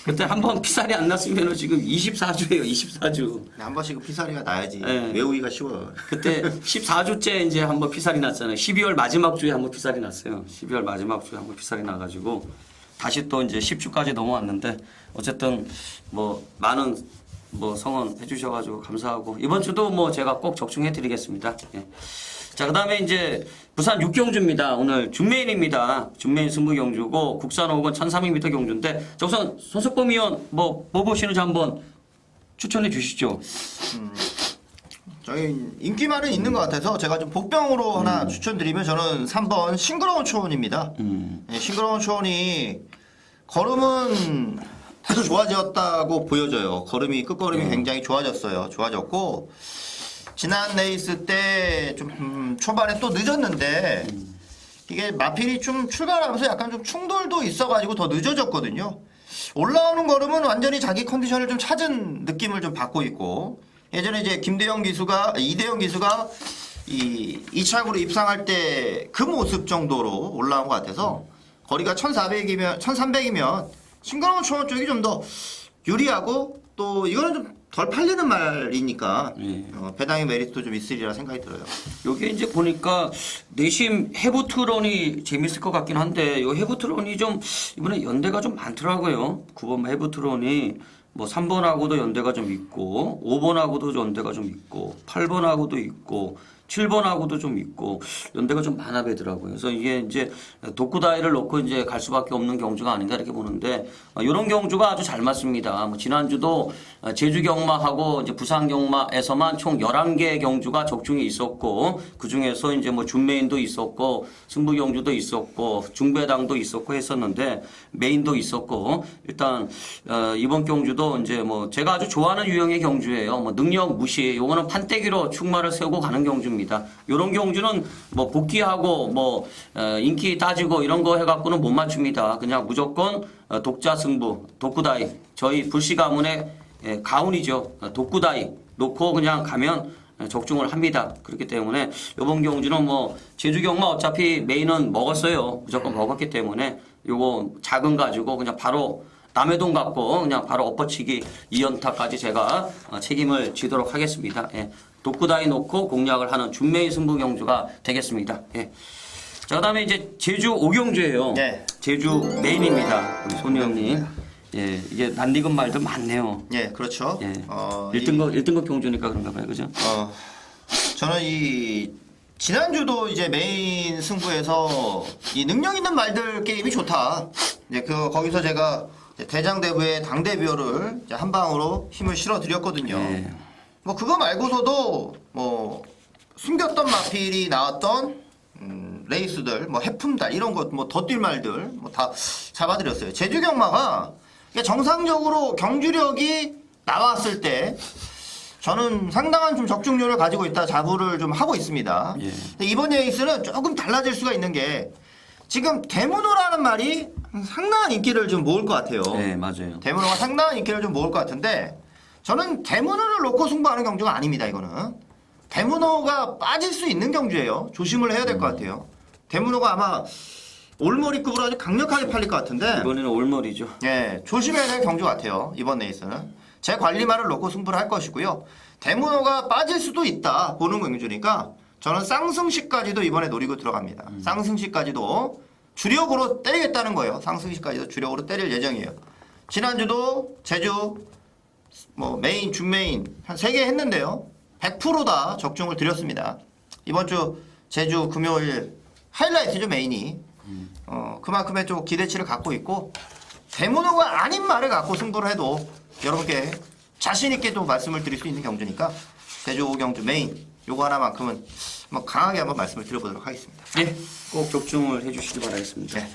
그때 한 번 피살이 안 났으면은 지금 24주예요, 24주. 한 번씩은 피사리가 나야지. 네. 외우기가 쉬워요. 그때 14주째 이제 한 번 피살이 났잖아요. 12월 마지막 주에 한 번 피살이 났어요. 12월 마지막 주에 한 번 피살이 나가지고 다시 또 이제 10주까지 넘어왔는데 어쨌든 뭐 많은 뭐 성원 해주셔가지고 감사하고 이번 주도 뭐 제가 꼭 적중해드리겠습니다. 예. 자, 그다음에 이제 부산 6경주입니다. 오늘 준메인입니다. 준메인 승부경주고 국산 5건 1300m 경주인데 저우선 손석범 위원 뭐 보시는지 한번 추천해 주시죠. 저희 인기만은 있는 것 같아서 제가 좀 복병으로 하나 추천드리면 저는 3번 싱그러운 초원입니다. 네, 싱그러운 초원이 걸음은 다시 좋아졌다고 보여져요. 걸음이 끝걸음이 굉장히 좋아졌고 지난 레이스 때 좀 초반에 또 늦었는데 이게 마필이 좀 출발하면서 약간 좀 충돌도 있어가지고 더 늦어졌거든요. 올라오는 걸음은 완전히 자기 컨디션을 좀 찾은 느낌을 좀 받고 있고 예전에 이제 이대영 기수가 이 2차구로 입상할 때 그 모습 정도로 올라온 것 같아서 거리가 1300이면 싱그러운 초원 쪽이 좀 더 유리하고 또 이거는 좀 덜 팔리는 말이니까 배당의 메리트도 좀 있으리라 생각이 들어요. 여기 이제 보니까 내심 해부트론이 재밌을 것 같긴 한데 이 해부트론이 좀 이번에 연대가 좀 많더라고요. 9번 해부트론이 뭐 3번하고도 연대가 좀 있고 5번하고도 연대가 좀 있고 8번하고도 있고 7번하고도 좀 있고 연대가 좀 많아 보이더라고요. 그래서 이게 이제 독구다이를 놓고 이제 갈 수밖에 없는 경주가 아닌가 이렇게 보는데 이런 경주가 아주 잘 맞습니다. 뭐 지난주도 제주 경마하고 이제 부산 경마에서만 총 11개 경주가 적중이 있었고 그 중에서 이제 뭐 준메인도 있었고 승부 경주도 있었고 중배당도 있었고 했었는데 메인도 있었고 일단 이번 경주도 이제 뭐 제가 아주 좋아하는 유형의 경주예요. 뭐 능력 무시 요거는 판때기로 충마를 세우고 가는 경주입니다. 이런 경주는 뭐 복귀하고 뭐 인기 따지고 이런 거 해갖고는 못 맞춥니다. 그냥 무조건 독자 승부, 독구다이 저희 불시 가문의 가훈이죠. 독구다이 놓고 그냥 가면 적중을 합니다. 그렇기 때문에 이번 경주는 뭐 제주 경마 어차피 메인은 먹었어요. 무조건 먹었기 때문에 요거 작은 가지고 그냥 바로 남의 돈 갖고 그냥 바로 엎어치기 2연타까지 제가 책임을 지도록 하겠습니다. 예. 독구다이 놓고 공략을 하는 준메인 승부 경주가 되겠습니다. 예. 자, 그다음에 이제 제주 5경주예요. 네. 제주 메인입니다. 우리 손희 형님. 예, 이게 낯익은 말도 많네요. 예, 그렇죠. 예. 1등급 경주니까 그런가 봐요. 그죠? 저는 이 지난주도 이제 메인 승부에서 이 능력 있는 말들 게임이 좋다. 이제 거기서 제가 대장대부의 당대비호를 이제 한 방으로 힘을 실어 드렸거든요. 예. 뭐 그거 말고서도 뭐 숨겼던 마필이 나왔던 레이스들, 뭐 해품달 이런 것, 뭐 더 뛸 말들 뭐 다 잡아드렸어요. 제주 경마가 정상적으로 경주력이 나왔을 때 저는 상당한 좀 적중률을 가지고 있다 자부를 좀 하고 있습니다. 예. 근데 이번 레이스는 조금 달라질 수가 있는 게 지금 대문호라는 말이 상당한 인기를 좀 모을 것 같아요. 네, 맞아요. 대문호가 상당한 인기를 좀 모을 것 같은데 저는 대문호를 놓고 승부하는 경주가 아닙니다. 이거는 대문호가 빠질 수 있는 경주예요. 조심을 해야 될 것 같아요. 대문호가 아마 올머리급으로 아주 강력하게 팔릴 것 같은데 이번에는 올머리죠. 예, 조심해야 될 경주 같아요. 이번 레이스는 제 관리만을 놓고 승부를 할 것이고요. 대문호가 빠질 수도 있다 보는 경주니까 저는 쌍승시까지도 이번에 노리고 들어갑니다. 쌍승시까지도 주력으로 때리겠다는 거예요. 쌍승시까지도 주력으로 때릴 예정이에요. 지난주도 제주 뭐 메인, 준메인 한 3개 했는데요. 100%다 적중을 드렸습니다. 이번 주 제주 금요일 하이라이트죠, 메인이. 그만큼의 좀 기대치를 갖고 있고 대문호가 아닌 말을 갖고 승부를 해도 여러분께 자신있게 또 말씀을 드릴 수 있는 경주니까 제주 5경주 메인 요거 하나만큼은 뭐 강하게 한번 말씀을 드려보도록 하겠습니다. 예, 꼭 적중을 해주시기 바라겠습니다. 네.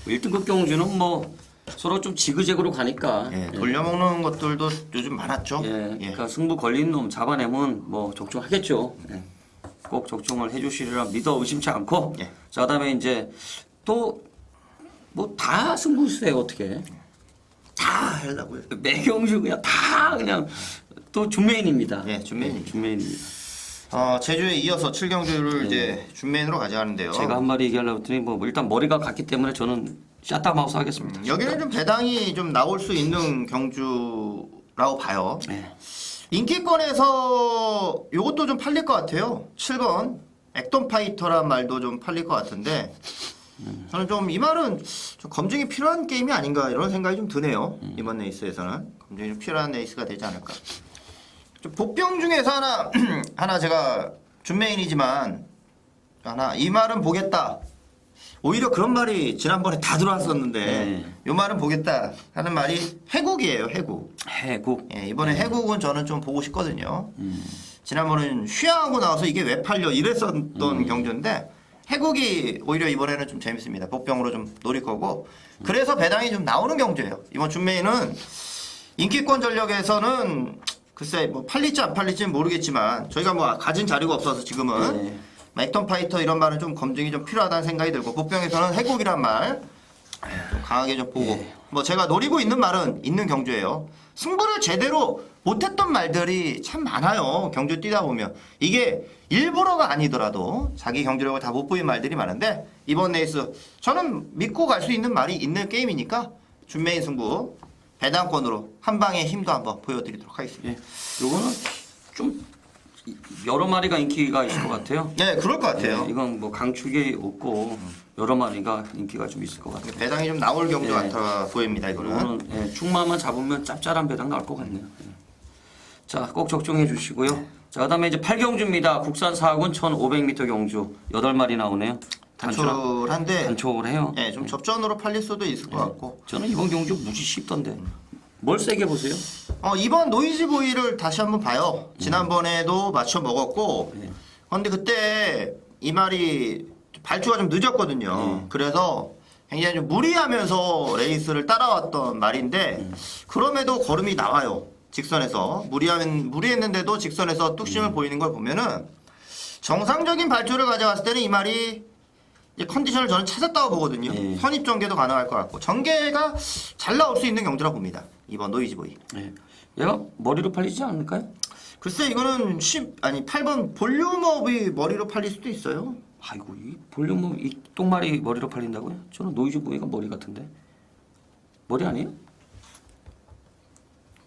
1등급 경주는 뭐 서로 좀 지그재그로 가니까 예, 돌려먹는 것들도 요즘 많았죠. 예, 예. 그러니까 승부 걸린 놈 잡아내면 뭐 적중하겠죠. 예. 꼭 적중을 해주시리라 믿어 의심치 않고. 예. 자, 그다음에 이제 또 뭐 다 승부수예요 어떻게? 다 하려고요. 매경주 그냥 다 그냥 또 준메인입니다. 예, 준메인입니다. 준메인입니다. 제주에 이어서 7경주를 이제 준메인으로 가져가는데요. 제가 한 마디 얘기하려고 했더니 뭐 일단 머리가 갔기 때문에 저는 샷다마우스 하겠습니다. 여기는 좀 배당이 좀 나올 수 있는 경주라고 봐요. 네. 인기권에서 요것도 좀 팔릴 것 같아요. 7번 액돈 파이터란 말도 좀 팔릴 것 같은데 저는 좀 이 말은 좀 검증이 필요한 게임이 아닌가 이런 생각이 좀 드네요. 이번 레이스에서는 검증이 좀 필요한 레이스가 되지 않을까. 좀 복병 중에서 하나 제가 준메인이지만 이 말은 보겠다. 오히려 그런 말이 지난번에 다 들어왔었는데 네. 요 말은 보겠다 하는 말이 해국이에요. 해국. 해국. 예, 이번에 해국은 저는 좀 보고 싶거든요. 지난번에는 쉬하고 나와서 이게 왜 팔려 이랬었던 경주인데 해국이 오히려 이번에는 좀 재밌습니다. 복병으로 좀 노릴 거고 그래서 배당이 좀 나오는 경주예요. 이번 준메인은 인기권 전력에서는 글쎄 뭐 팔릴지 안 팔릴지는 모르겠지만 저희가 뭐 가진 자료가 없어서 지금은 네. 액턴 파이터 이런 말은 좀 검증이 좀 필요하다는 생각이 들고 복병에서는 해국이란 말 좀 강하게 좀 보고 뭐 제가 노리고 있는 말은 있는 경주예요. 승부를 제대로 못했던 말들이 참 많아요. 경주 뛰다 보면 이게 일부러가 아니더라도 자기 경주력을 다 못 보인 말들이 많은데 이번 레이스 저는 믿고 갈 수 있는 말이 있는 게임이니까 준메인 승부 배당권으로 한 방의 힘도 한번 보여드리도록 하겠습니다. 예. 요거는 좀 여러 마리가 인기가 있을 것 같아요. 네, 그럴 것 같아요. 예, 이건 뭐 강축이 없고 여러 마리가 인기가 좀 있을 것 같아요. 배당이 좀 나올 경주 예. 같아 보입니다. 이거는. 이거는 예, 충마만 잡으면 짭짤한 배당 나올 것 같네요. 예. 자, 꼭 적중해 주시고요. 자, 그다음에 이제 8경주입니다. 국산 4군 1,500m 경주 8마리 나오네요. 단촐한데 단촉을 해요. 예, 좀 접전으로 팔릴 수도 있을 것 같고. 저는 이번 경주 무지 쉽던데. 뭘 세게 보세요? 이번 노이즈 보이를 다시 한번 봐요. 지난번에도 맞춰 먹었고. 네. 근데 그때 이 말이 발주가 좀 늦었거든요. 그래서 굉장히 좀 무리하면서 레이스를 따라왔던 말인데 그럼에도 걸음이 나와요. 직선에서 무리했는데도 직선에서 뚝심을 보이는 걸 보면은 정상적인 발주를 가져갔을 때는 이 말이 이제 컨디션을 저는 찾았다고 보거든요. 예. 선입 전개도 가능할 것 같고 전개가 잘 나올 수 있는 경주라고 봅니다. 이번 노이즈 보이. 예. 얘가 머리로 팔리지 않을까요? 글쎄 이거는 8번 볼륨업이 머리로 팔릴 수도 있어요. 아이고 이 볼륨은 이 똥말이 머리로 팔린다고요? 저는 노이즈 보이가 머리 같은데. 머리 아니에요?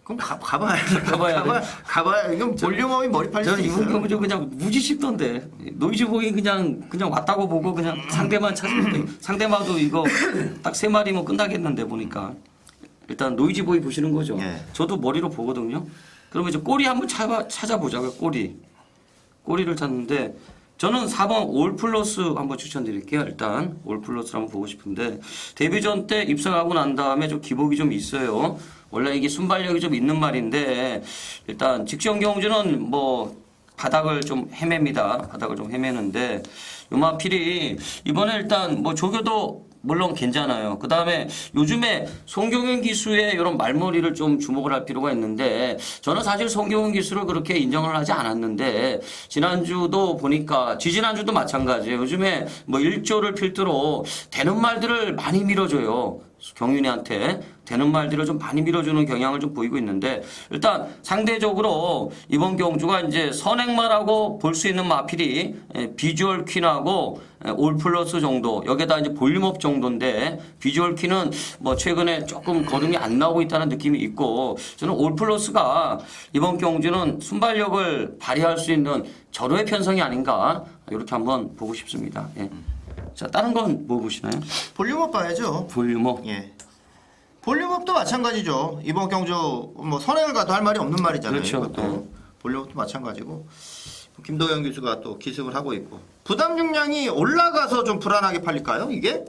그럼 가봐야 가봐야 돼. 가봐야 이건 볼륨업이 머리 팔릴 수 저는 이번 있어요. 경주 그냥 무지 쉽던데. 노이즈 보이 그냥 왔다고 보고 그냥 상대만 찾으면 돼. 상대마도 이거 딱 3마리면 끝나겠는데 보니까. 일단 노이즈 보이 보시는 거죠. 예. 저도 머리로 보거든요. 그러면 이제 꼬리 한번 찾아보자고요. 꼬리를 찾는데 저는 4번 올 플러스 한번 추천드릴게요. 일단 올 플러스를 한번 보고 싶은데 데뷔전 때 입상하고 난 다음에 좀 기복이 좀 있어요. 원래 이게 순발력이 좀 있는 말인데 일단 직전 경주는 뭐 바닥을 좀 헤맵니다. 바닥을 좀 헤매는데 요마필이 이번에 일단 뭐 조교도 물론 괜찮아요. 그 다음에 요즘에 송경윤 기수의 이런 말머리를 좀 주목을 할 필요가 있는데 저는 사실 송경윤 기수를 그렇게 인정을 하지 않았는데 지난주도 보니까 지지난주도 마찬가지예요. 요즘에 뭐 일조를 필두로 되는 말들을 많이 밀어줘요. 경윤이한테 되는 말들을 좀 많이 밀어주는 경향을 좀 보이고 있는데 일단 상대적으로 이번 경주가 이제 선행마라고 볼 수 있는 마필이 비주얼 퀸하고 올 플러스 정도 여기에다 이제 볼륨업 정도인데 비주얼 퀸은 뭐 최근에 조금 걸음이 안 나오고 있다는 느낌이 있고 저는 올 플러스가 이번 경주는 순발력을 발휘할 수 있는 절호의 편성이 아닌가 이렇게 한번 보고 싶습니다. 예. 자 다른 건 뭐 보시나요? 볼륨업 봐야죠. 볼륨업. 예. 볼륨업도 마찬가지죠. 이번 경주 뭐 선행을 가도 할 말이 없는 말이잖아요. 그렇죠. 이것도. 네. 볼륨업도 마찬가지고 김도영 교수가 또 기습을 하고 있고 부담 중량이 올라가서 좀 불안하게 팔릴까요? 이게?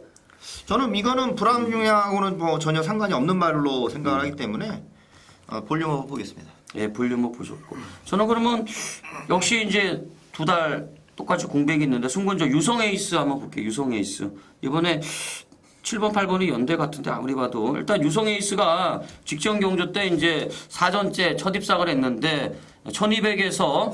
저는 이거는 불안 중량하고는 뭐 전혀 상관이 없는 말로 생각을 하기 때문에 볼륨업 보겠습니다. 예, 볼륨업 보셨고. 저는 그러면 역시 이제 2달 똑같이 공백이 있는데 승군저 유성 에이스 한번 볼게요. 유성 에이스. 이번에 7번, 8번이 연대 같은데 아무리 봐도 일단 유성 에이스가 직전 경주 때 이제 4전째 첫 입상을 했는데 1200에서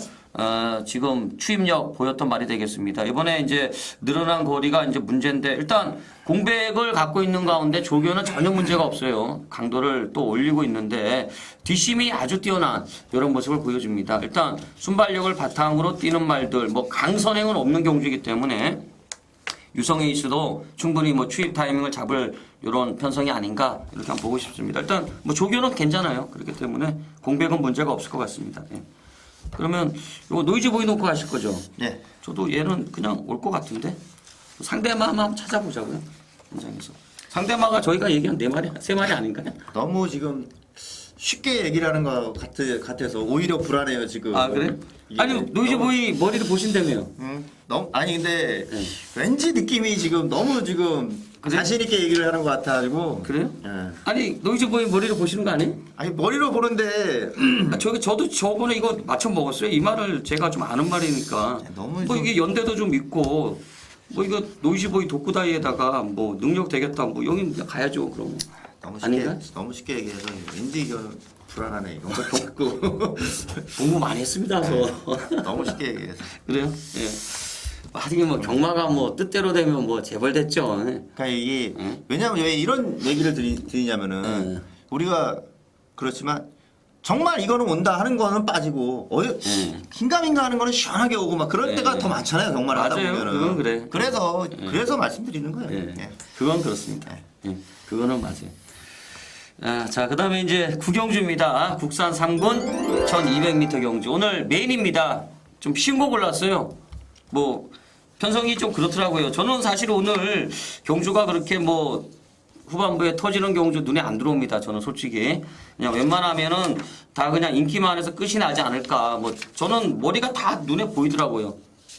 지금 추임력 보였던 말이 되겠습니다. 이번에 이제 늘어난 거리가 이제 문제인데 일단 공백을 갖고 있는 가운데 조교는 전혀 문제가 없어요. 강도를 또 올리고 있는데 뒷심이 아주 뛰어난 이런 모습을 보여줍니다. 일단 순발력을 바탕으로 뛰는 말들 뭐 강선행은 없는 경주이기 때문에 유성 에이스도 충분히 뭐 추입 타이밍을 잡을 이런 편성이 아닌가 이렇게 한번 보고 싶습니다. 일단 뭐 조교는 괜찮아요. 그렇기 때문에 공백은 문제가 없을 것 같습니다. 예. 그러면 이거 노이즈 보이 놓고 하실 거죠? 네. 저도 얘는 그냥 올 것 같은데 상대마 한번 찾아보자고요. 현장에서 상대마가 저희가 얘기한 4마리 3마리 아닌가요? 너무 지금 쉽게 얘기를 하는 것 같아서 오히려 불안해요 지금. 아 그래? 이게 아니 노이즈 보이 머리를 보신다며요? 너무 아니 근데 네. 왠지 느낌이 지금 너무 지금 그래? 자신 있게 얘기를 하는 것 같아가지고. 그래요? 예. 아니 노이즈 보이 머리를 보시는 거 아니에요? 아니 머리로 보는데 저도 저번에 이거 맞춰 먹었어요. 이 말을 제가 좀 아는 말이니까. 너무 뭐 좀- 이게 연대도 좀 있고 뭐 이거 노이즈보이 독구다이에다가 뭐 능력 되겠다 뭐 여기 그냥 가야죠 그럼. 아닌가? 너무 쉽게 얘기해서 왠지 이거 불안하네 이거 듣고 공부 많이 했습니다. 저. 너무 쉽게 얘기해서. 그래요? 예. 하긴 뭐 경마가 뭐 뜻대로 되면 뭐 재벌 됐죠. 예. 그러니까 이게 응? 왜냐면 왜 이런 얘기를 드리냐면은 응. 우리가 그렇지만 정말 이거는 온다 하는 거는 빠지고 응. 긴가민가 하는 거는 시원하게 오고 막 그럴 네, 때가 네. 더 많잖아요 경마를 하다 맞아요. 보면은. 그건 그래. 그래서 말씀드리는 거예요. 예. 예. 그건 그렇습니다. 예. 그거는 맞아요. 자, 그 다음에 이제 구경주입니다. 국산 3군 1200m 경주. 오늘 메인입니다. 좀 신곡 올랐어요. 뭐, 편성이 좀 그렇더라고요. 저는 사실 오늘 경주가 그렇게 뭐, 후반부에 터지는 경주 눈에 안 들어옵니다. 저는 솔직히. 그냥 웬만하면은 다 그냥 인기만 해서 끝이 나지 않을까. 뭐, 저는 머리가 다 눈에 보이더라고요.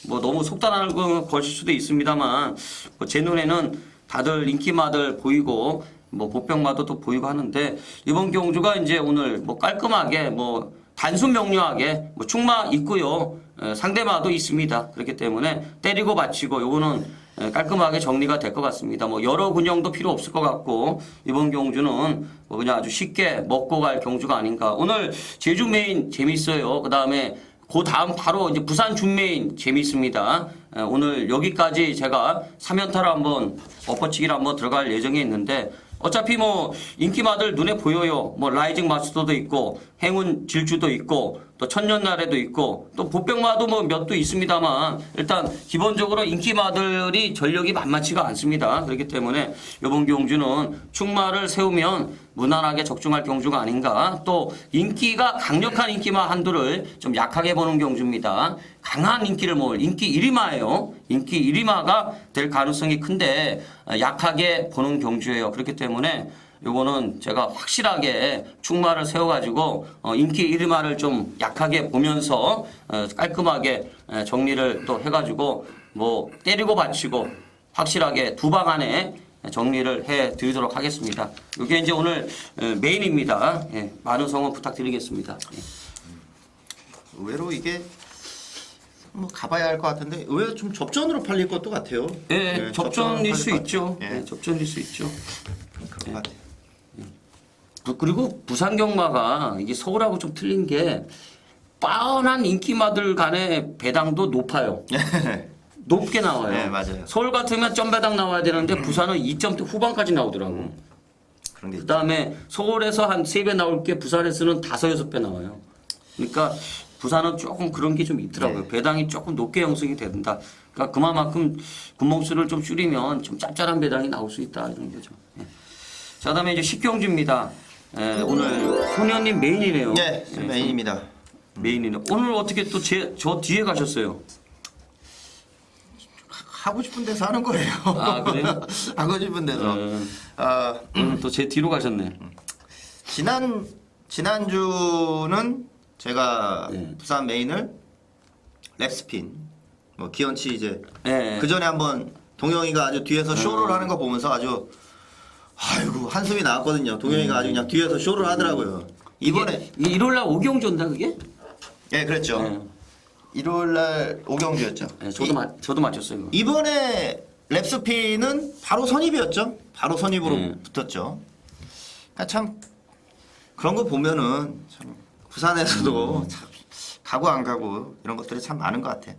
뭐, 너무 속단하는 거 걸칠 수도 있습니다만, 뭐 제 눈에는 다들 인기마들 보이고, 뭐 보병마도 또 보이고 하는데 이번 경주가 이제 오늘 뭐 깔끔하게 뭐 단순 명료하게 뭐 충마 있고요. 상대마도 있습니다. 그렇기 때문에 때리고 받치고 요거는 깔끔하게 정리가 될 것 같습니다. 뭐 여러 군영도 필요 없을 것 같고 이번 경주는 뭐 그냥 아주 쉽게 먹고 갈 경주가 아닌가. 오늘 제주 메인 재밌어요. 그다음에 그 다음 바로 이제 부산 준메인 재밌습니다. 오늘 여기까지 제가 3연타로 한번 엎어치기를 한번 들어갈 예정에 있는데 어차피 뭐 인기마들 눈에 보여요. 뭐 라이징 마스터도 있고 행운 질주도 있고 또 천년날에도 있고 또 보병마도 뭐 몇 도 있습니다만 일단 기본적으로 인기마들이 전력이 만만치가 않습니다. 그렇기 때문에 이번 경주는 충마를 세우면 무난하게 적중할 경주가 아닌가. 또 인기가 강력한 인기마 한두를 좀 약하게 보는 경주입니다. 강한 인기를 모을 인기 1위마예요. 인기 1위마가 될 가능성이 큰데 약하게 보는 경주예요. 그렇기 때문에 요거는 제가 확실하게 충마를 세워가지고 인기 1위마를 좀 약하게 보면서 깔끔하게 정리를 또 해가지고 뭐 때리고 받치고 확실하게 두 방 안에 정리를 해 드리도록 하겠습니다. 이게 이제 오늘 메인입니다. 예, 많은 성원 부탁드리겠습니다. 예. 의외로 이게 뭐 가봐야 할 것 같은데 의외로 좀 접전으로 팔릴 것도 같아요. 예, 접전일 수 팔릴 것 있죠. 같아요. 예. 예, 접전일 수 있죠. 그런 것 같아요. 그리고 부산 경마가 이게 서울하고 좀 틀린 게 뻔한 인기마들 간의 배당도 높아요. 높게 나와요. 네, 맞아요. 서울 같으면 점배당 나와야 되는데 부산은 2점대 후반까지 나오더라고. 그런 게 그 다음에 서울에서 한 3배 나올 게 부산에서는 5, 6배 나와요. 그러니까 부산은 조금 그런 게 좀 있더라고요. 네. 배당이 조금 높게 형성이 된다. 그러니까 그만큼 구멍수를 좀 줄이면 좀 짭짤한 배당이 나올 수 있다 이런 거죠. 예. 자, 그다음에 이제 식경주입니다. 오늘 소녀님 메인이네요. 네, 예, 메인입니다. 메인이네. 오늘 어떻게 또 저 뒤에 가셨어요? 하고 싶은 데서 하는 거예요. 아, 그래요? 하고 싶은 데서. 아, 오늘 또 제 뒤로 가셨네. 지난주는 제가 네. 부산 메인을 랩스핀, 뭐 기현치 이제 네. 그 전에 한번 동영이가 아주 뒤에서 쇼를 하는 거 보면서 아주 아이고 한숨이 나왔거든요. 동영이가 아주 그냥 뒤에서 쇼를 하더라고요. 이번에 이게 일요일 날 오경조인가 그게? 예 그랬죠. 네. 일요일 날 오경주였죠. 네, 저도 맞췄어요. 이거. 이번에 랩스핀은 바로 선입이었죠. 바로 선입으로 네. 붙었죠. 그러니까 참 그런 거 보면은 참 부산에서도 참 가고 안 가고 이런 것들이 참 많은 것 같아.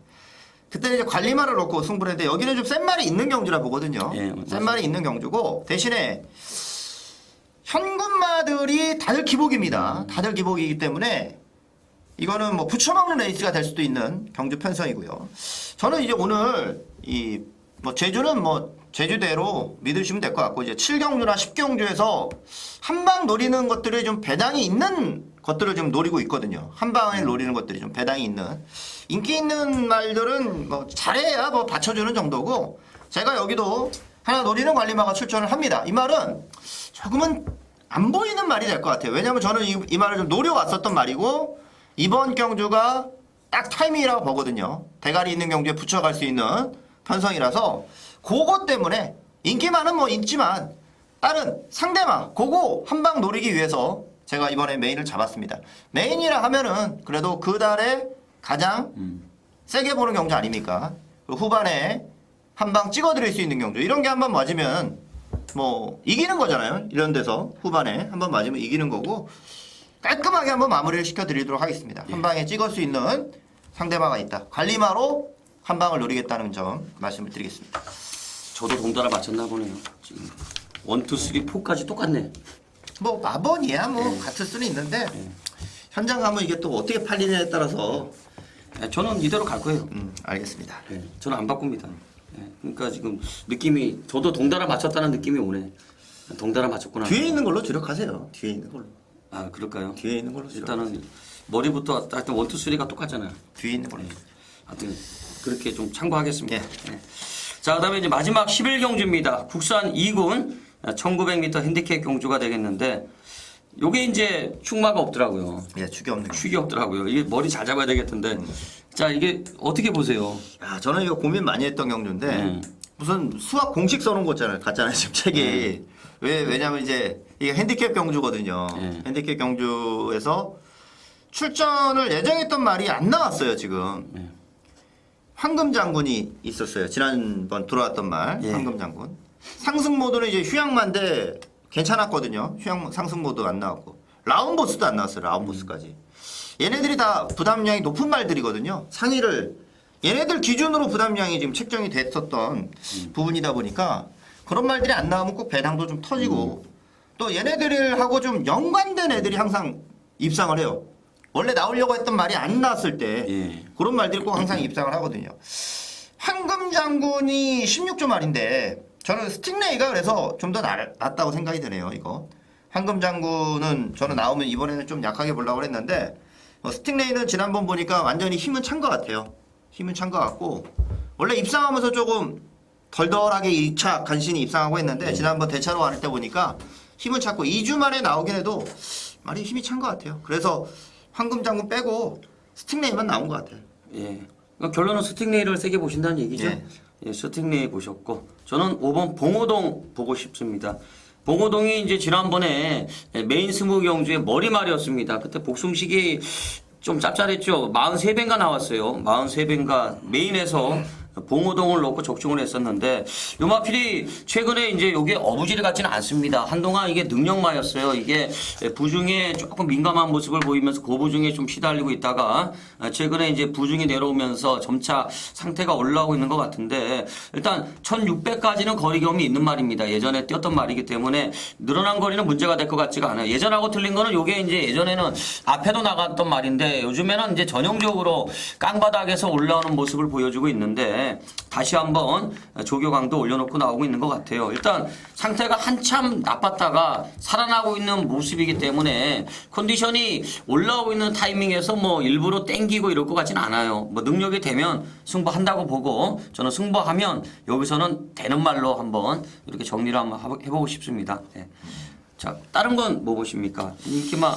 그때는 이제 관리말을 놓고 승부를 했는데 여기는 좀 센 말이 있는 경주라 보거든요. 예, 센 말이 있는 경주고 대신에 현금마들이 다들 기복입니다. 다들 기복이기 때문에 이거는 뭐 붙여먹는 레이스가 될 수도 있는 경주 편성이고요. 저는 이제 오늘 이 뭐 제주는 뭐 제주대로 믿으시면 될 것 같고 이제 7경주나 10경주에서 한 방 노리는 것들이 좀 배당이 있는 것들을 좀 노리고 있거든요. 한 방에 노리는 것들이 좀 배당이 있는 인기 있는 말들은 뭐 잘해야 뭐 받쳐주는 정도고 제가 여기도 하나 노리는 관리마가 출전을 합니다. 이 말은 조금은 안 보이는 말이 될 것 같아요. 왜냐하면 저는 이 말을 좀 노려왔었던 말이고 이번 경주가 딱 타이밍이라고 보거든요. 대가리 있는 경주에 붙여갈 수 있는 편성이라서 그것 때문에 인기만은 뭐 있지만 다른 상대방 그거 한 방 노리기 위해서 제가 이번에 메인을 잡았습니다. 메인이라 하면은 그래도 그 달에 가장 세게 보는 경주 아닙니까? 그 후반에 한 방 찍어드릴 수 있는 경주 이런 게 한 번 맞으면 뭐 이기는 거잖아요. 이런 데서 후반에 한 번 맞으면 이기는 거고 깔끔하게 한번 마무리를 시켜드리도록 하겠습니다. 한 방에 찍을 수 있는 상대방이 있다. 관리마로 한 방을 노리겠다는 점 말씀을 드리겠습니다. 저도 동달아 맞췄나 보네요. 지금 1, 2, 3, 4까지 똑같네. 뭐 마번이야 뭐 같을 수는 있는데 현장 가면 이게 또 어떻게 팔리냐에 따라서 저는 이대로 갈 거예요. 알겠습니다. 저는 안 바꿉니다. 그러니까 지금 느낌이 저도 동달아 맞췄다는 느낌이 오네. 동달아 맞췄구나. 뒤에 있는 걸로 주력하세요. 뒤에 있는 걸로. 아 그럴까요? 뒤에 있는 걸로 일단은 머리부터 하여튼 1, 2, 3가 똑같잖아요. 뒤에 있는 걸로. 하여튼 그렇게 좀 참고하겠습니다. 예. 자 그다음에 이제 마지막 11경주입니다. 국산 2군 1900m 핸디캡 경주가 되겠는데 요게 이제 축마가 없더라고요. 예, 축이 없는 거. 축이 없더라고요. 이게 머리 잘 잡아야 되겠던데. 자 이게 어떻게 보세요? 야, 저는 이거 고민 많이 했던 경주인데 무슨 수학 공식 써놓은 거 있잖아요. 같잖아요. 지금 책이. 왜냐면 이제 이게 핸디캡 경주거든요. 핸디캡 경주에서 출전을 예정했던 말이 안 나왔어요. 지금. 황금 장군이 있었어요. 지난번 들어왔던 말. 황금 장군. 상승 모드는 이제 휴양만데 괜찮았거든요. 휴양 상승 모드 안 나왔고 라운보스도 안 나왔어요. 라운보스까지. 얘네들이 다 부담량이 높은 말들이거든요. 상위를 얘네들 기준으로 부담량이 지금 책정이 됐었던 부분이다 보니까 그런 말들이 안 나오면 꼭 배당도 좀 터지고 또 얘네들하고 좀 연관된 애들이 항상 입상을 해요. 원래 나오려고 했던 말이 안 나왔을 때 그런 말들이 꼭 항상 입상을 하거든요. 황금 장군이 16조 말인데 저는 스팅레이가 그래서 좀 더 낫다고 생각이 드네요. 이거 황금 장군은 저는 나오면 이번에는 좀 약하게 보려고 했는데 스팅레이는 지난번 보니까 완전히 힘은 찬 것 같아요. 힘은 찬 것 같고 원래 입상하면서 조금 덜덜하게 1차 간신히 입상하고 했는데 지난번 대차로 할 때 보니까 힘은 찼고 2주 만에 나오긴 해도 많이 힘이 찬 것 같아요. 그래서 황금 장군 빼고 스팅레이만 나온 것 같아요. 예. 그러니까 결론은 스팅레이를 세게 보신다는 얘기죠? 예. 예, 스팅레이 보셨고 저는 5번 봉오동 보고 싶습니다. 봉오동이 이제 지난번에 메인 스무 경주의 머리말이었습니다. 그때 복숭식이 좀 짭짤했죠. 43배인가 나왔어요. 43배인가 메인에서 봉오동을 넣고 적중을 했었는데 요마필이 최근에 이제 요게 어부지리 같지는 않습니다. 한동안 이게 능력마였어요. 이게 부중에 조금 민감한 모습을 보이면서 고부중에 좀 시달리고 있다가 최근에 이제 부중이 내려오면서 점차 상태가 올라오고 있는 것 같은데 일단 1600까지는 거리경험이 있는 말입니다. 예전에 뛰었던 말이기 때문에 늘어난 거리는 문제가 될 것 같지가 않아요. 예전하고 틀린 거는 요게 이제 예전에는 앞에도 나갔던 말인데 요즘에는 이제 전형적으로 깡바닥에서 올라오는 모습을 보여주고 있는데 다시 한번 조교강도 올려놓고 나오고 있는 것 같아요. 일단 상태가 한참 나빴다가 살아나고 있는 모습이기 때문에 컨디션이 올라오고 있는 타이밍에서 뭐 일부러 땡기고 이럴 것 같지는 않아요. 뭐 능력이 되면 승부한다고 보고 저는 승부하면 여기서는 되는 말로 한번 이렇게 정리를 한번 해보고 싶습니다. 네. 자 다른 건 뭐 보십니까? 인기마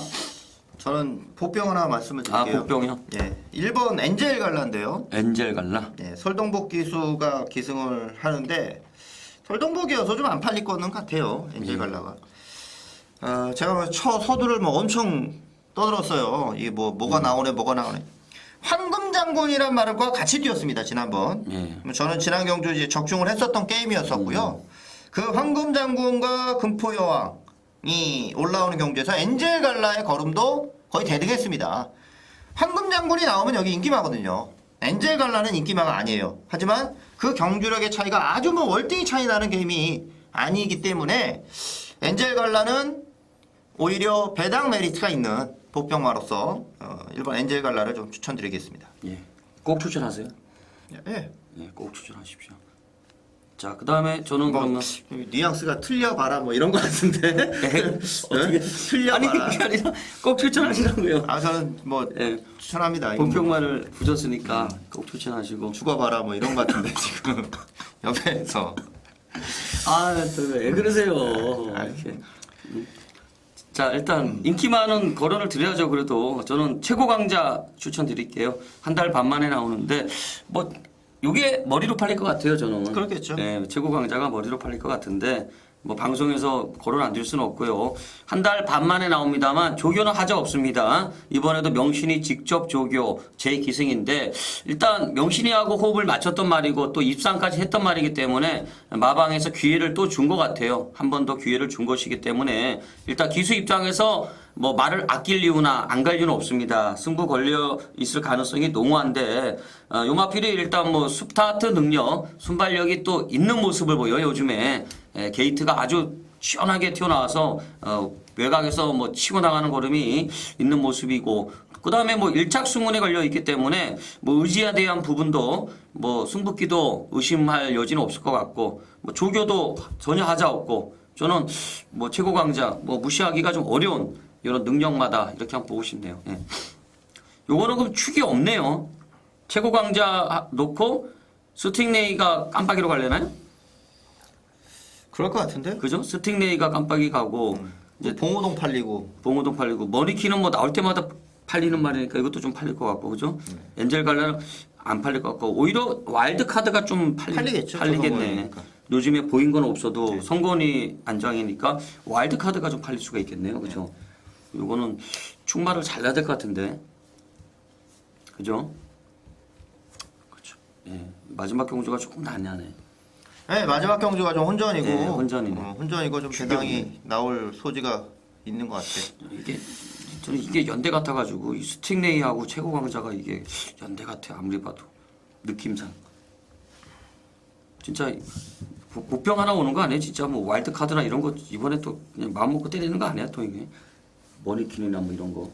저는 복병 하나 말씀을 드릴게요. 아 복병이요? 예, 1번 엔젤 갈라인데요. 엔젤 갈라? 예, 설동복 기수가 기승을 하는데 설동복이어서 좀 안 팔릴 거는 같아요. 엔젤 갈라가. 제가 서두를 뭐 엄청 떠들었어요. 이게 뭐가 나오네. 황금 장군이란 말과 같이 뛰었습니다. 지난번. 저는 지난 경주 이제 적중을 했었던 게임이었었고요. 그 황금 장군과 금포 여왕이 올라오는 경주에서 엔젤 갈라의 걸음도 거의 대등했습니다. 황금 장군이 나오면 여기 인기마거든요. 엔젤 갈라는 인기마가 아니에요. 하지만 그 경주력의 차이가 아주 뭐 월등히 차이 나는 게임이 아니기 때문에 엔젤 갈라는 오히려 배당 메리트가 있는 복병마로서 1번 엔젤 갈라를 좀 추천드리겠습니다. 예. 꼭 추천하세요. 예. 예, 꼭 추천하십시오. 자, 그다음에 저는 뭐 그러면 뉘앙스가 틀려봐라 뭐 이런 거 같은데. 어떻게 아니 틀려봐라. 그게 아니라 꼭 추천하시라고요. 아 저는 뭐 예. 추천합니다. 본평만을 부셨으니까 꼭 추천하시고. 죽어봐라 뭐 이런 거 같은데 지금 옆에서. 아, 왜 그러세요? 이렇게. 자, 일단 인기 많은 거론을 드려야죠. 그래도 저는 최고 강자 추천드릴게요. 한 달 반 만에 나오는데 뭐 요게 머리로 팔릴 것 같아요. 저는. 그렇겠죠. 네, 최고 강자가 머리로 팔릴 것 같은데 뭐 방송에서 거론 안 드릴 수는 없고요. 한 달 반 만에 나옵니다만 조교는 하자 없습니다. 이번에도 명신이 직접 조교 제 기승인데 일단 명신이하고 호흡을 맞췄던 말이고 또 입상까지 했던 말이기 때문에 마방에서 기회를 또 준 것 같아요. 한 번 더 기회를 준 것이기 때문에 일단 기수 입장에서 뭐 말을 아낄 이유나 안 갈 이유는 없습니다. 승부 걸려 있을 가능성이 농후한데 요마필이 일단 뭐 스타트 능력, 순발력이 또 있는 모습을 보여요. 요즘에 게이트가 아주 시원하게 튀어나와서 외곽에서 뭐 치고 나가는 걸음이 있는 모습이고 그 다음에 뭐 일착승운에 걸려 있기 때문에 뭐 의지에 대한 부분도 뭐 승부기도 의심할 여지는 없을 것 같고 뭐 조교도 전혀 하자 없고 저는 뭐 최고 강자 뭐 무시하기가 좀 어려운 이런 능력마다 이렇게 한번 보고 싶네요. 예. 요거는 그럼 축이 없네요. 최고 강자 놓고 스팅레이가 깜빡이로 갈려나요? 그럴 것 같은데? 그죠? 스팅레이가 깜빡이 가고 이제 봉호동 팔리고 봉호동 팔리고 머리키는 뭐 나올 때마다 팔리는 말이니까 이것도 좀 팔릴 것 같고 그죠? 엔젤 갈라는 안 팔릴 것 같고 오히려 와일드 카드가 좀 팔리겠죠, 팔리겠네. 저성원이니까. 요즘에 보인 건 없어도 성건이 안장이니까 와일드 카드가 좀 팔릴 수가 있겠네요. 그죠? 요거는 축마를 잘 내야 될 것 같은데. 그죠? 그렇죠. 예. 마지막 경주가 조금 난해하네. 네, 마지막 경주가 좀 혼전이고 네, 혼전이네. 혼전이고 좀 배당이 나올 소지가 있는 것 같아. 이게 저는 이게 연대 같아가지고 이 스팅레이하고 최고 강자가 이게 연대 같아 아무리 봐도 느낌상 진짜 복병 하나 오는 거 아니야 진짜 뭐 와일드 카드나 이런 거 이번에 또 그냥 마음 먹고 때리는 거 아니야 또 이게 머니킨이나 뭐 이런 거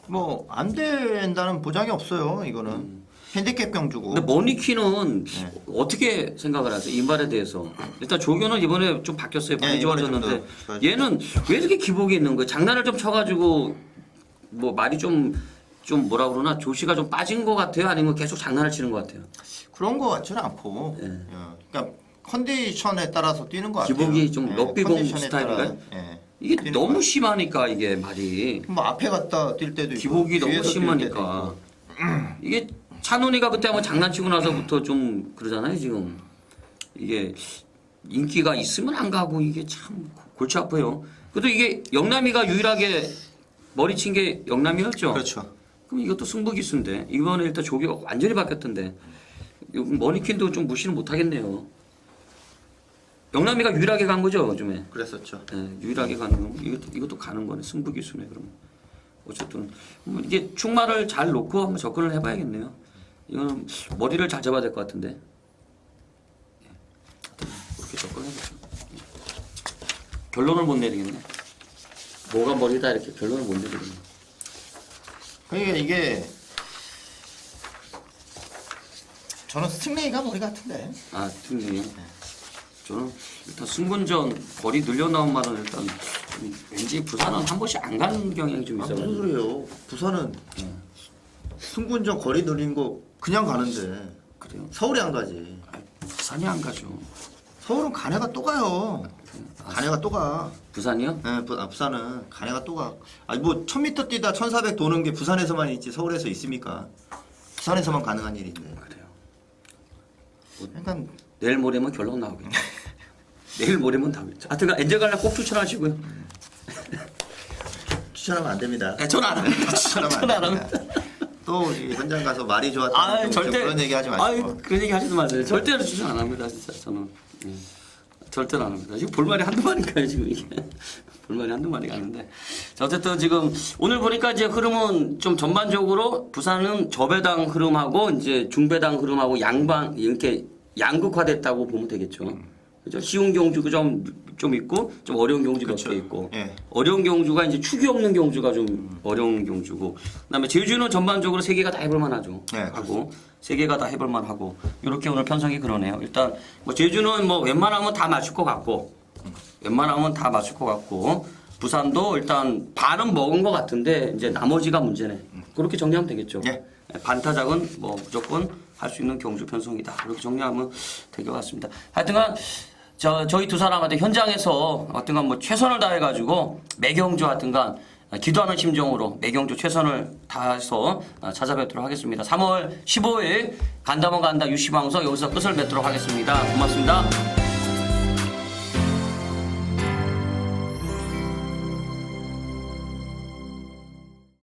뭐 안 된다는 보장이 없어요. 이거는 핸디캡 경주고. 근데 머니킨은 어떻게 생각을 하세요 이 말에 대해서 일단 조교는 이번에 좀 바뀌었어요 많이 네, 이번에 좀 좋아졌는데 더 좋아졌죠. 얘는 왜 이렇게 기복이 있는 거야 장난을 좀 쳐가지고 뭐 말이 좀 뭐라 그러나 조시가 좀 빠진 것 같아요 아니면 계속 장난을 치는 것 같아요 그런 거 같지는 않고. 그러니까 컨디션에 따라서 뛰는 것 같아요. 기복이 좀 럭비공 컨디션에 스타일인가요? 따라, 이게 뛰는 너무 것 심하니까 이게 말이 같아요. 뭐 앞에 갔다 뛸 때도 있고 기복이 너무 뒤에서 뛸 때도 심하니까 있고. 이게 찬훈이가 그때 한번 장난치고 나서부터 좀 그러잖아요 지금 이게 인기가 있으면 안 가고 이게 참 골치 아파요. 그래도 이게 영남이가 유일하게 머리 친 게 영남이었죠. 그렇죠. 그럼 이것도 승부기수인데 이번에 일단 조교가 완전히 바뀌었던데 머니킨도 좀 무시는 못하겠네요. 영남이가 유일하게 간 거죠 요즘에. 그랬었죠. 예, 유일하게 가는 거 이것도 가는 거네 승부기수네 그러면. 어쨌든 뭐 이게 축마를 잘 놓고 한번 접근을 해봐야겠네요. 이거는 머리를 잘 잡아야 될 것 같은데. 예. 그렇게 접근해보죠. 예. 결론을 못 내리겠네. 뭐가 머리다 이렇게 결론을 못 내리겠네. 그러니까 이게 저는 스팅레이가 머리 같은데. 아, 팀장님. 저는 일단 승분전 거리 늘려 나온 말은 일단 왠지 부산은 한 번씩 안 가는 경향이 좀 아, 있어요. 무슨 소리예요? 부산은 승군전 거리 늘린 거 그냥 가는데 그래요? 서울에 안 가지. 아, 부산이 안 가죠. 서울은 가네가 또 가요. 가네가 또 가. 부산이요? 네, 부산은 가네가 또 가. 아니 뭐 1000m 뛰다 1400 도는 게 부산에서만 있지 서울에서 있습니까? 부산에서만 가능한 일인데. 그래요. 그러니까 내일 모레면 결론 나오겠죠. 내일 모레면 다겠죠. 하여튼 엔젤 갈라 꼭 추천하시고요. 추천하면 안 됩니다. 네, 전안 합니다. 추천하면 안 됩니다. 또 우리 현장 가서 말이 좋았다. 아, 절대 그런 얘기 하지 마시고. 아, 그런 얘기 하지도 마세요. 절대로 추천 안 합니다, 진짜 저는. 절대로 안 합니다. 지금 볼말이 한두 마리인가요, 지금 이게? 볼말이 한두 마리가 아닌데. 자, 어쨌든 지금 오늘 보니까 이제 흐름은 좀 전반적으로 부산은 저배당 흐름하고 이제 중배당 흐름하고 양방 이렇게 양극화됐다고 보면 되겠죠. 그죠? 쉬운 경주가 좀 있고 좀 어려운 경주가 몇 개 있고 예. 어려운 경주가 이제 축이 없는 경주가 좀 어려운 경주고 그다음에 제주는 전반적으로 세 개가 다 해볼 만하죠. 네, 하고 세 개가 다 해볼 만하고 이렇게 오늘 편성이 그러네요. 일단 뭐 제주는 뭐 웬만하면 다 맞출 것 같고 웬만하면 다 맞출 것 같고 부산도 일단 반은 먹은 것 같은데 이제 나머지가 문제네. 그렇게 정리하면 되겠죠. 예. 반타작은 뭐 무조건 할 수 있는 경주 편성이다. 그렇게 정리하면 될 것 같습니다. 하여튼간 저희 두 사람한테 현장에서 어떤간 뭐 최선을 다해가지고 매경주 하여튼간 기도하는 심정으로 매경주 최선을 다해서 찾아뵙도록 하겠습니다. 3월 15일 간다면 간다 유시방송 여기서 끝을 맺도록 하겠습니다. 고맙습니다.